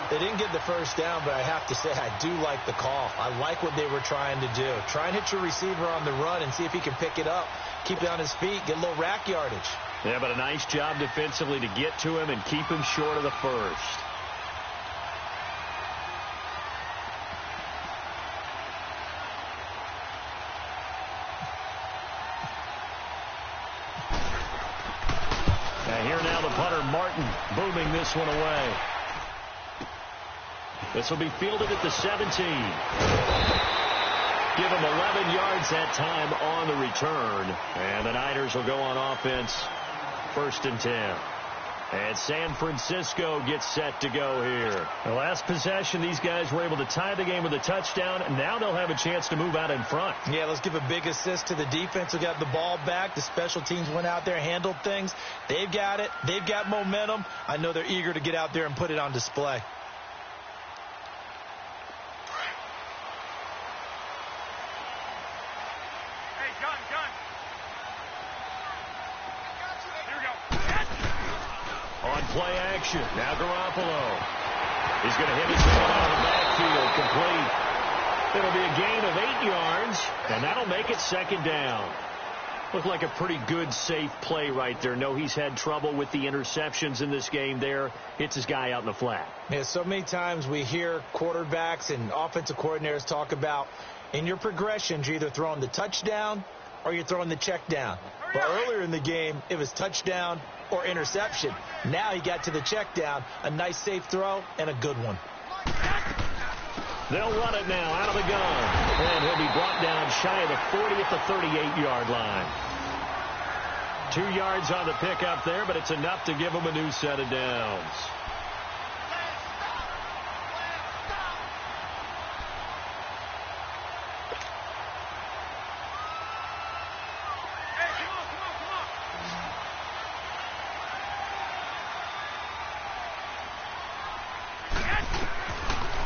They didn't get the first down, but I have to say I do like the call. I like what they were trying to do. Try and hit your receiver on the run and see if he can pick it up, keep it on his feet, get a little rack yardage. Yeah, but a nice job defensively to get to him and keep him short of the first. Martin booming this one away. This will be fielded at the 17. Give him 11 yards that time on the return. And the Niners will go on offense 1st and 10. And San Francisco gets set to go here. The last possession, these guys were able to tie the game with a touchdown, and now they'll have a chance to move out in front. Yeah, let's give a big assist to the defense who got the ball back. The special teams went out there, handled things. They've got it. They've got momentum. I know they're eager to get out there and put it on display. On play action, now Garoppolo. He's going to hit his man out of the backfield, complete. It'll be a gain of 8 yards, and that'll make it second down. Looked like a pretty good, safe play right there. No, he's had trouble with the interceptions in this game there. Hits his guy out in the flat. Yeah, so many times we hear quarterbacks and offensive coordinators talk about in your progressions, you're either throwing the touchdown or you're throwing the check down. But earlier in the game, it was touchdown or interception. Now he got to the check down, a nice safe throw, and a good one. They'll run it now out of the gun. And he'll be brought down shy of the 40 at the 38-yard line. 2 yards on the pickup there, but it's enough to give him a new set of downs.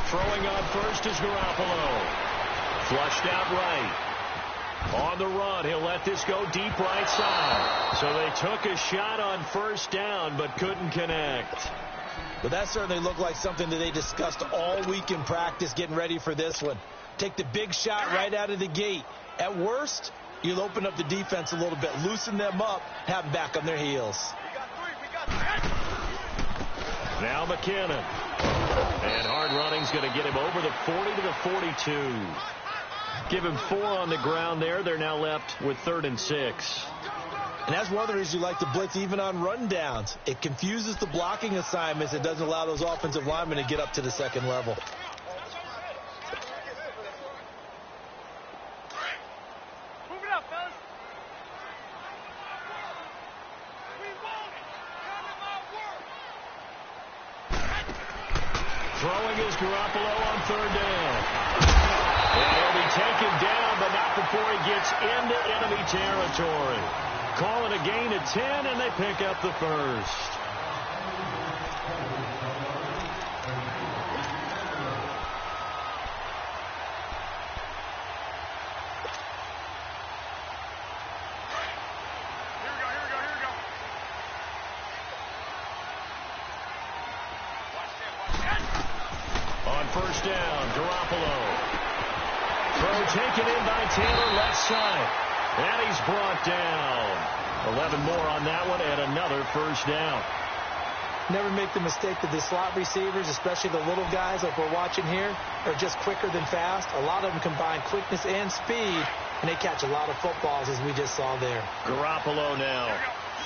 Throwing on first is Garoppolo. Flushed out right. On the run, he'll let this go deep right side. So they took a shot on first down, but couldn't connect. But that certainly looked like something that they discussed all week in practice getting ready for this one. Take the big shot right out of the gate. At worst, you'll open up the defense a little bit, loosen them up, have them back on their heels. Now McKinnon. And hard running's going to get him over the 40 to the 42. Give him 4 on the ground there. They're now left with 3rd and 6. And that's one of the reasons you like to blitz even on rundowns. It confuses the blocking assignments. It doesn't allow those offensive linemen to get up to the second level. Move it up, fellas. Throwing is Garoppolo on 3rd down. And he'll be taken down, but not before he gets into enemy territory. Calling a gain of 10, and they pick up the first. First down, Garoppolo. Throw taken in by Taylor, left side. And he's brought down. 11 more on that one, and another first down. Never make the mistake that the slot receivers, especially the little guys like we're watching here, are just quicker than fast. A lot of them combine quickness and speed, and they catch a lot of footballs, as we just saw there. Garoppolo now.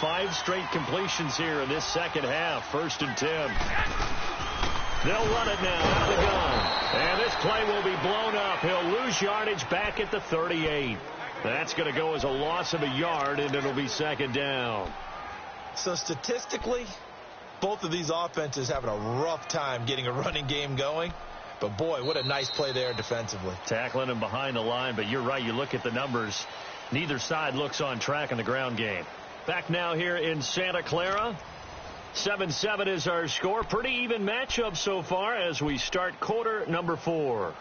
5 straight completions here in this second half. 1st and 10. They'll run it now out of the gun. And this play will be blown up. He'll lose yardage back at the 38. That's going to go as a loss of a yard, and it'll be second down. So statistically, both of these offenses having a rough time getting a running game going. But, boy, what a nice play there defensively. Tackling him behind the line, but you're right. You look at the numbers. Neither side looks on track in the ground game. Back now here in Santa Clara. 7-7 is our score. Pretty even matchup so far as we start quarter number 4.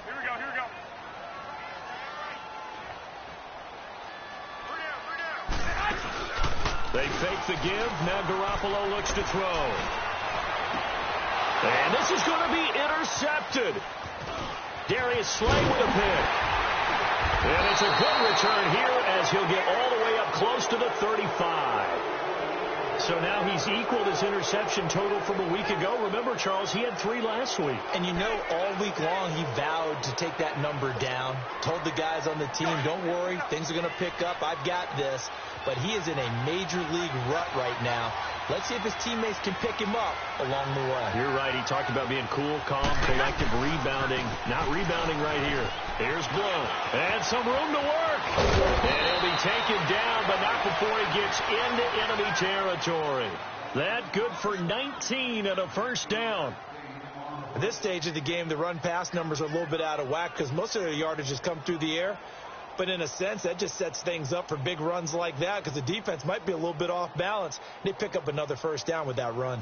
Here we go. They fake the give. Now Garoppolo looks to throw. And this is going to be intercepted. Darius Slay with a pick. And it's a good return here as he'll get all the way up close to the 35. So now he's equaled his interception total from a week ago. Remember, Charles, he had 3 last week. And you know, all week long he vowed to take that number down. Told the guys on the team, don't worry, things are going to pick up. I've got this. But he is in a major league rut right now. Let's see if his teammates can pick him up along the way. You're right. He talked about being cool, calm, collective, rebounding. Not rebounding right here. Here's Blow. And some room to work. And he'll be taken down, but not before he gets into enemy territory. That good for 19 and a first down. At this stage of the game, the run-pass numbers are a little bit out of whack because most of their yardage has come through the air. But in a sense, that just sets things up for big runs like that because the defense might be a little bit off balance. They pick up another first down with that run.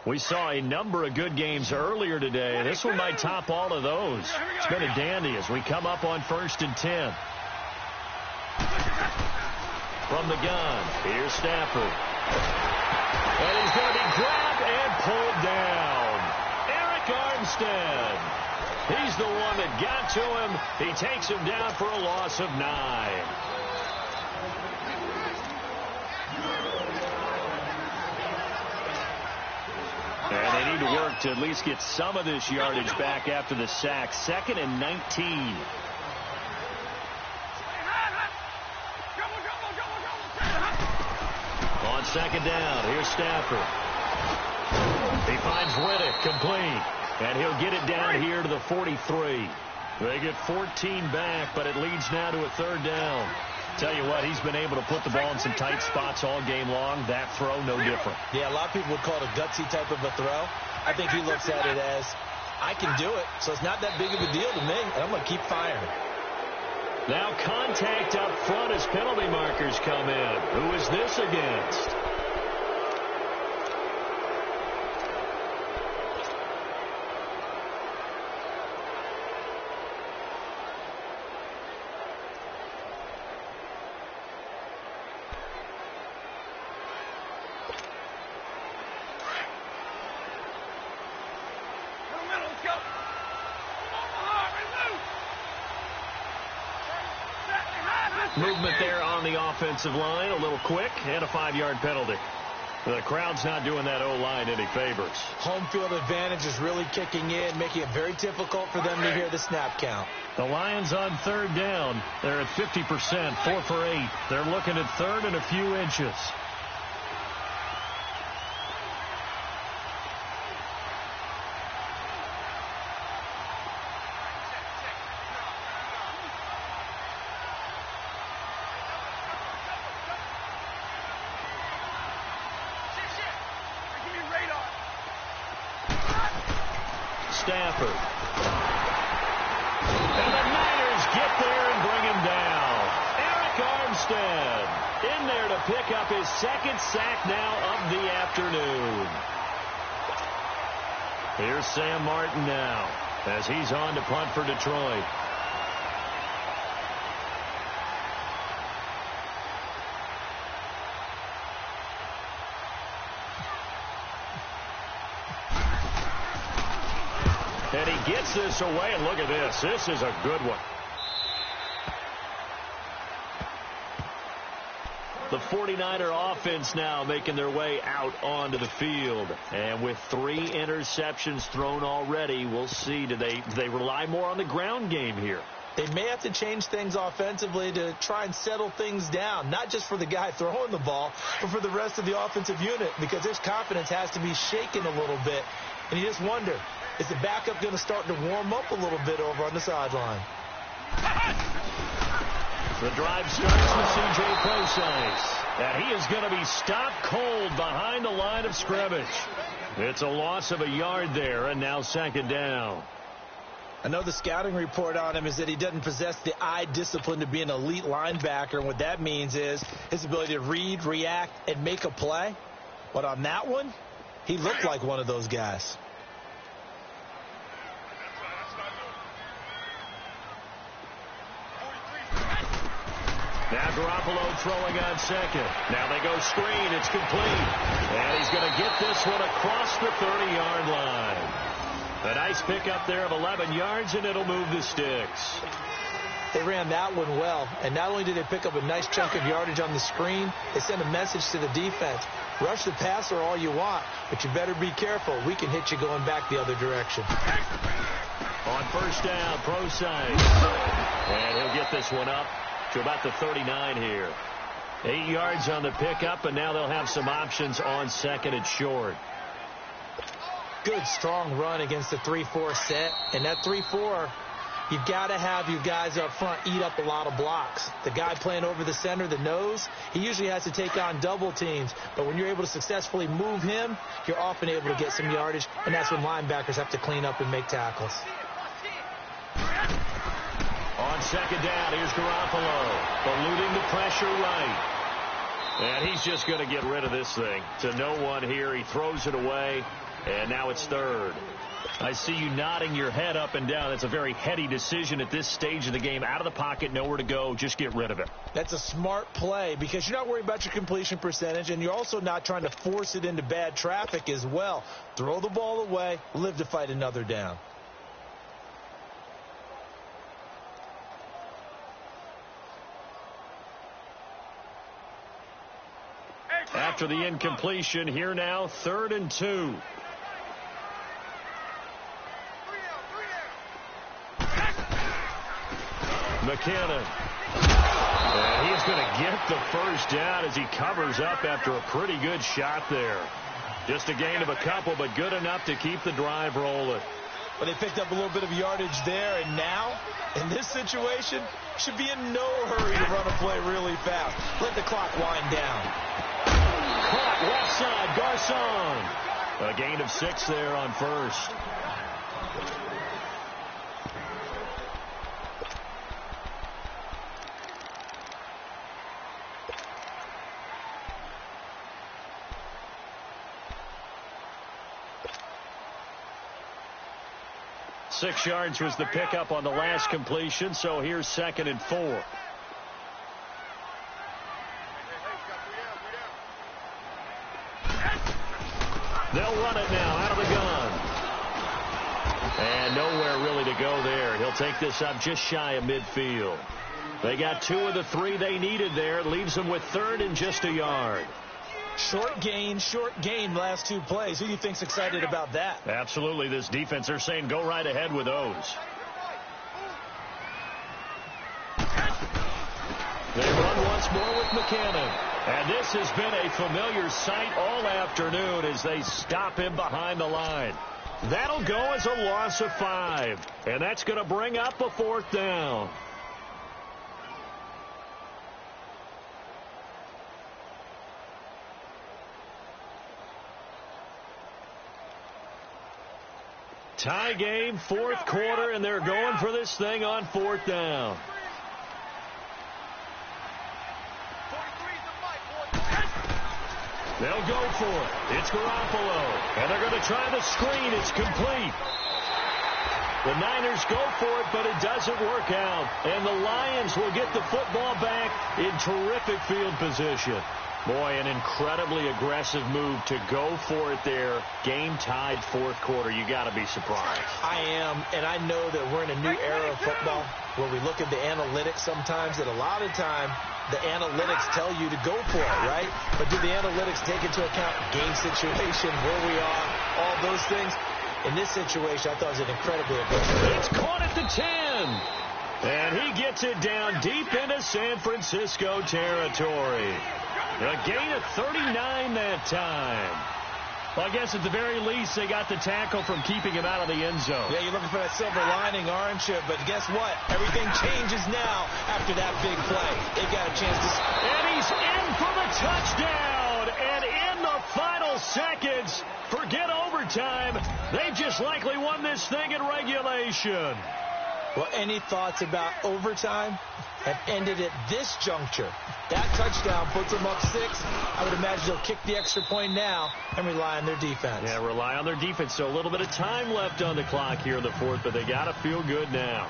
We saw a number of good games earlier today. This one might top all of those. It's been a dandy as we come up on 1st and 10. From the gun, here's Stafford. And he's going to be grabbed and pulled down. Eric Armstead. He's the one that got to him. He takes him down for a loss of 9. And they need to work to at least get some of this yardage back after the sack. 2nd and 19. On 2nd down, here's Stafford. He finds Riddick complete. And he'll get it down here to the 43. They get 14 back, but it leads now to a 3rd down. Tell you what, he's been able to put the ball in some tight spots all game long. That throw, no different. Yeah, a lot of people would call it a gutsy type of a throw. I think he looks at it as, I can do it, so it's not that big of a deal to me, and I'm going to keep firing. Now contact up front as penalty markers come in. Who is this against? Movement there on the offensive line, a little quick, and a 5-yard penalty. The crowd's not doing that O-line any favors. Home field advantage is really kicking in, making it very difficult for them to hear the snap count. The Lions on 3rd down. They're at 50%, 4 for 8. They're looking at 3rd and a few inches. Stafford. And the Niners get there and bring him down. Eric Armstead in there to pick up his 2nd sack now of the afternoon. Here's Sam Martin now as he's on to punt for Detroit. And he gets this away, and look at this. This is a good one. The 49er offense now making their way out onto the field. And with 3 interceptions thrown already, we'll see. Do they rely more on the ground game here? They may have to change things offensively to try and settle things down, not just for the guy throwing the ball, but for the rest of the offensive unit, because his confidence has to be shaken a little bit. And you just wonder, is the backup going to start to warm up a little bit over on the sideline? The drive starts with C.J. Prosise, and he is going to be stopped cold behind the line of scrimmage. It's a loss of a yard there, and now 2nd down. I know the scouting report on him is that he doesn't possess the eye discipline to be an elite linebacker, and what that means is his ability to read, react, and make a play. But on that one, he looked like one of those guys. Now Garoppolo throwing on 2nd. Now they go screen. It's complete. And he's going to get this one across the 30-yard line. A nice pickup there of 11 yards, and it'll move the sticks. They ran that one well, and not only did they pick up a nice chunk of yardage on the screen, they sent a message to the defense. Rush the passer all you want, but you better be careful. We can hit you going back the other direction. On first down, pro side. And he'll get this one up to about the 39 here. 8 yards on the pickup, and now they'll have some options on second and short. Good, strong run against the 3-4 set. And that 3-4, you've got to have your guys up front eat up a lot of blocks. The guy playing over the center, the nose, he usually has to take on double teams. But when you're able to successfully move him, you're often able to get some yardage, and that's when linebackers have to clean up and make tackles. On second down, here's Garoppolo, eluding the pressure right. And he's just going to get rid of this thing. To no one here. He throws it away, and now it's third. I see you nodding your head up and down. That's a very heady decision at this stage of the game. Out of the pocket, nowhere to go. Just get rid of it. That's a smart play because you're not worried about your completion percentage, and you're also not trying to force it into bad traffic as well. Throw the ball away, live to fight another down. After the incompletion, here now, 3rd and 2. McKinnon. And he's going to get the first down as he covers up after a pretty good shot there. Just a gain of a couple, but good enough to keep the drive rolling. But they picked up a little bit of yardage there, and now, in this situation, should be in no hurry to run a play really fast. Let the clock wind down. Caught left side, Garcon. A gain of 6 there on first. Six yards was the pickup on the last completion, so here's 2nd and 4. They'll run it now out of the gun. And nowhere really to go there. He'll take this up just shy of midfield. They got 2 of the 3 they needed there. It leaves them with 3rd and just a yard. Short gain last 2 plays. Who do you think's excited about that? Absolutely. This defense, they're saying go right ahead with those. They run once more with McKinnon. And this has been a familiar sight all afternoon as they stop him behind the line. That'll go as a loss of 5. And that's going to bring up a 4th down. Tie game, 4th quarter, and they're going for this thing on 4th down. They'll go for it. It's Garoppolo. And they're going to try the screen. It's complete. The Niners go for it, but it doesn't work out. And the Lions will get the football back in terrific field position. Boy, an incredibly aggressive move to go for it there. Game tied 4th quarter. You got to be surprised. I am, and I know that we're in a new era of football where we look at the analytics sometimes, and a lot of time the analytics tell you to go for it, right? But do the analytics take into account game situation, where we are, all those things? In this situation, I thought it was an incredibly aggressive. It's caught at the 10. And he gets it down deep into San Francisco territory. A gain of 39 that time. Well, I guess at the very least, they got the tackle from keeping him out of the end zone. Yeah, you're looking for that silver lining, aren't you? But guess what? Everything changes now after that big play. They got a chance to... And he's in for the touchdown. And in the final seconds, forget overtime. They just likely won this thing in regulation. Well, any thoughts about overtime? Have ended at this juncture. That touchdown puts them up 6. I would imagine they'll kick the extra point now and rely on their defense. Yeah, rely on their defense. So a little bit of time left on the clock here in the 4th, but they got to feel good now.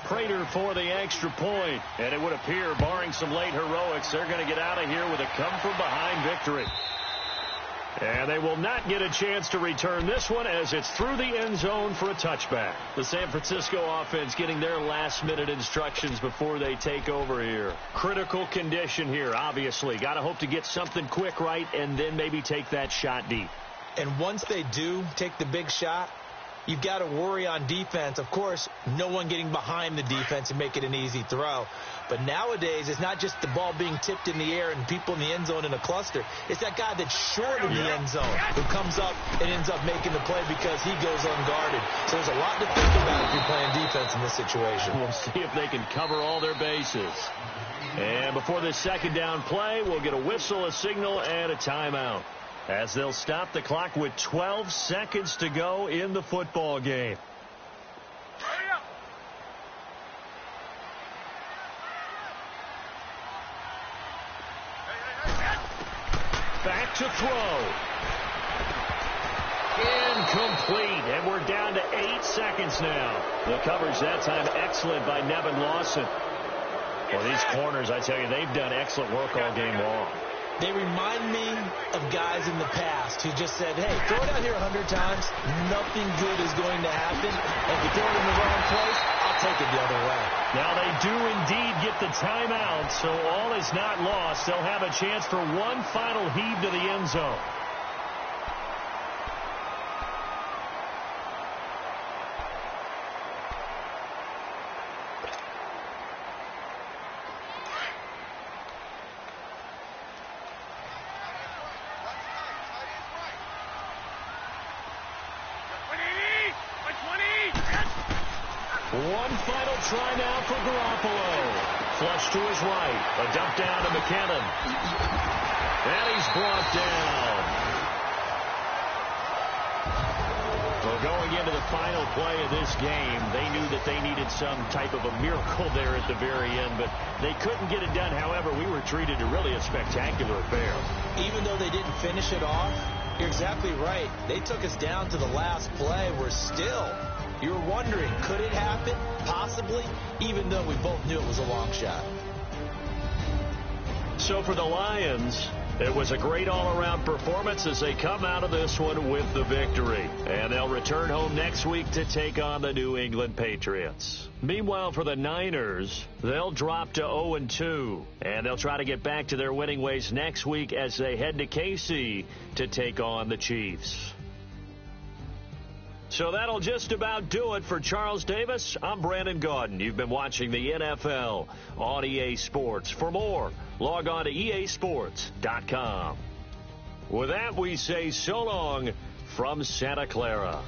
Prater for the extra point, and it would appear, barring some late heroics, they're going to get out of here with a come-from-behind victory. And they will not get a chance to return this one as it's through the end zone for a touchback. The San Francisco offense getting their last-minute instructions before they take over here. Critical condition here, obviously. Got to hope to get something quick right and then maybe take that shot deep. And once they do take the big shot, you've got to worry on defense. Of course, no one getting behind the defense and make it an easy throw. But nowadays, it's not just the ball being tipped in the air and people in the end zone in a cluster. It's that guy that's short of the end zone who comes up and ends up making the play because he goes unguarded. So there's a lot to think about if you're playing defense in this situation. We'll see if they can cover all their bases. And before this second down play, we'll get a whistle, a signal, and a timeout, as they'll stop the clock with 12 seconds to go in the football game. Back to throw. Incomplete, and we're down to 8 seconds now. The coverage that time excellent by Nevin Lawson. Well, these corners, I tell you, they've done excellent work all game long. They remind me of guys in the past who just said, hey, throw it out here 100 times. Nothing good is going to happen. And if you throw it in the wrong place, I'll take it the other way. Now they do indeed get the timeout, so all is not lost. They'll have a chance for one final heave to the end zone. One final try now for Garoppolo. Flush to his right. A dump down to McKinnon. And he's brought down. Well, going into the final play of this game, they knew that they needed some type of a miracle there at the very end, but they couldn't get it done. However, we were treated to really a spectacular affair. Even though they didn't finish it off, you're exactly right. They took us down to the last play. We're still... You're wondering, could it happen? Possibly, even though we both knew it was a long shot. So for the Lions, it was a great all-around performance as they come out of this one with the victory. And they'll return home next week to take on the New England Patriots. Meanwhile, for the Niners, they'll drop to 0-2. And they'll try to get back to their winning ways next week as they head to KC to take on the Chiefs. So that'll just about do it for Charles Davis. I'm Brandon Gaudin. You've been watching the NFL on EA Sports. For more, log on to easports.com. With that, we say so long from Santa Clara.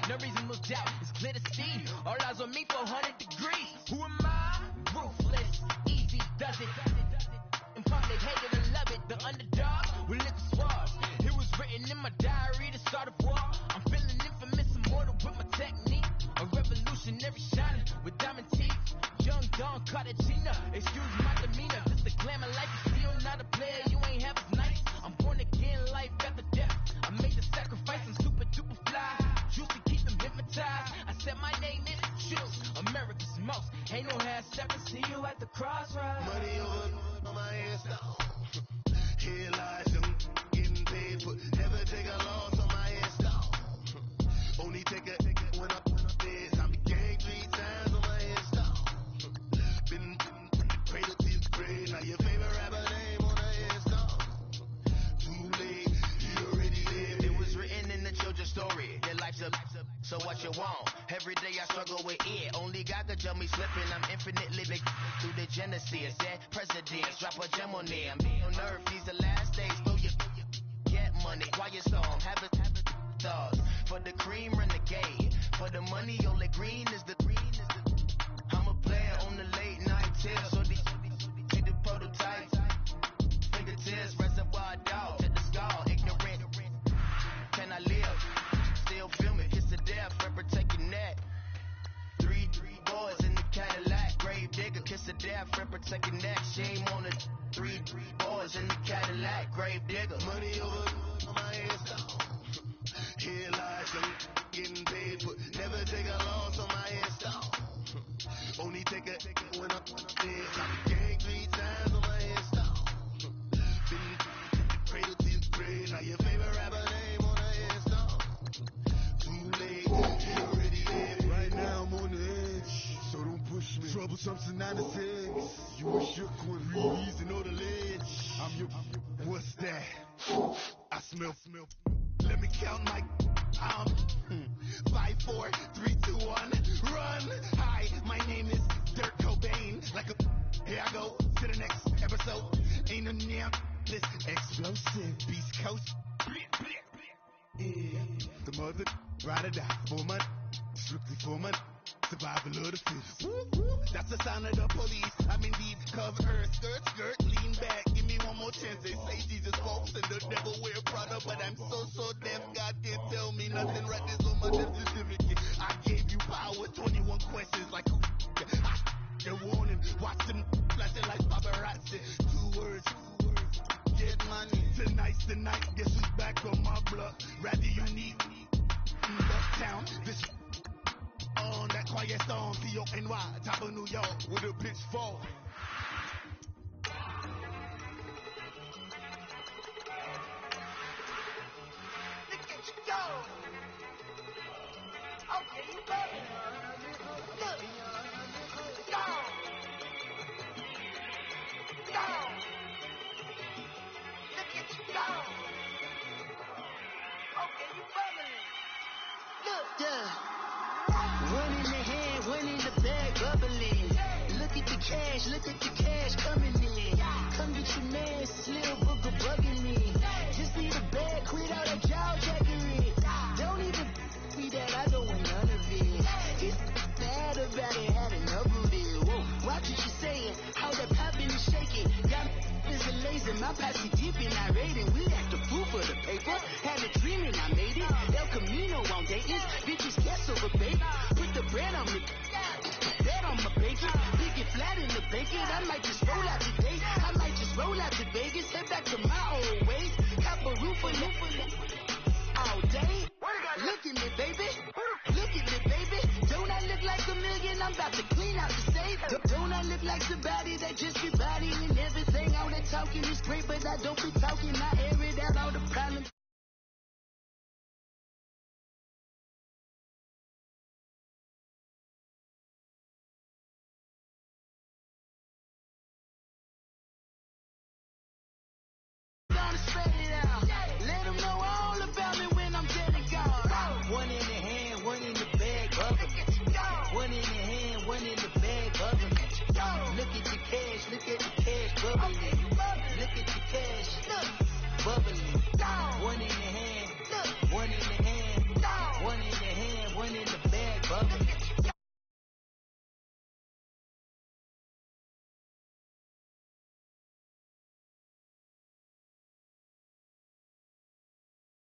No reason to doubt, it's clear to see. All eyes on me for 100 degrees. Who am I? Ruthless, easy does it. In public, hate it or love it. The underdog will live install. Here lies them getting paid, but never take a loss on my install. Only take a when I this. I be gang 3 times on my install. Been cradle to the grave. Now your favorite rapper name on the install. Too late, you already lived. It was written in the children's story. Your life's a so what you want? Every day I struggle with it. Only God could tell me slipping. I'm infinitely big through the genesis. Dead presidents, drop a gem on them. On earth, these the last days. Throw your get money, quiet storm. Have a thoughts. For the cream, renegade. For the money, only green is the green is the. I'm a player on the late night till. So these the prototypes. Fingertips, reservoir dog. To the skull, ignorant. Can I live? Still film it, kiss the death, rep protect your neck. Three boys in the Cadillac, grave digger, kiss the death, rep protect your neck. Shame on the three boys in the Cadillac, grave digger. Money over my install. Here lies them getting paid, but never take a loss on my install. Only take a when I'm dead. I be gang 3 times on my install. Been cradle to your grave. Now your favorite rapper name on the install. Too late, you already lived. Right now I'm on the edge, so don't push me. Troublesome to 96. You a shook one, Reeves and know the ledge. I'm your, what's that? I smell. Let me count my 5, 4, 3, 2, 1, run. Hi, my name is Dirk Cobain. Like a, here I go to the next episode. Ain't no damn this explosive Beast Coast. Yeah, the mother ride or die for money, strictly for money. Survival of the fittest. That's the sound of the police. I'm in deep cover earth, skirt, lean back. Give me one more chance. They say Jesus walks and the devil wear Prada, but I'm so deaf. God can't tell me nothing. Right this on my death certificate. I gave you power. 21 questions like a warning. Watch them flashing like paparazzi. 2 words. Get money. Tonight's the night. Guess who's back on my block? Rather unique. Uptown. This. On that quiet storm, C-O-N-Y, top of New York, with a pitchfork. Look at you go! Okay, you better. Look! Go! Go! Look at you go! Okay, you better. Look, yeah. One in the hand, one in the bag, bubbling. Look at the cash coming in. Come get your man, Slim Booker bugging me. Just need a bag, quit all that jaw jackery. Don't even me that, I don't want none of it. It's bad about it, had enough of it. Whoa, watch what you saying, how that poppin' and shaking. Got is a lazy, my posse deep and I raiding. We act a fool for the paper. Had a dream and I made it. El Camino on Dayton's, bitches guess over baby. Put the bread on me, bet on my bacon. Big it flat in the bacon. I might just roll out today. I might just roll out to Vegas. Head back to my old ways. Cop a roof for all day. Look at me, baby. Look at me, baby. Don't I look like $1 million? I'm about to clean out the safe. Don't I look like somebody that just be bodying everything? All that talking is great, but I don't be talking. I air it out all the problems. Let them know all about me when I'm dead and gone. One in the hand, one in the bag, bugger. One in the hand, one in the bag, bugger. Look at the cash bubbling.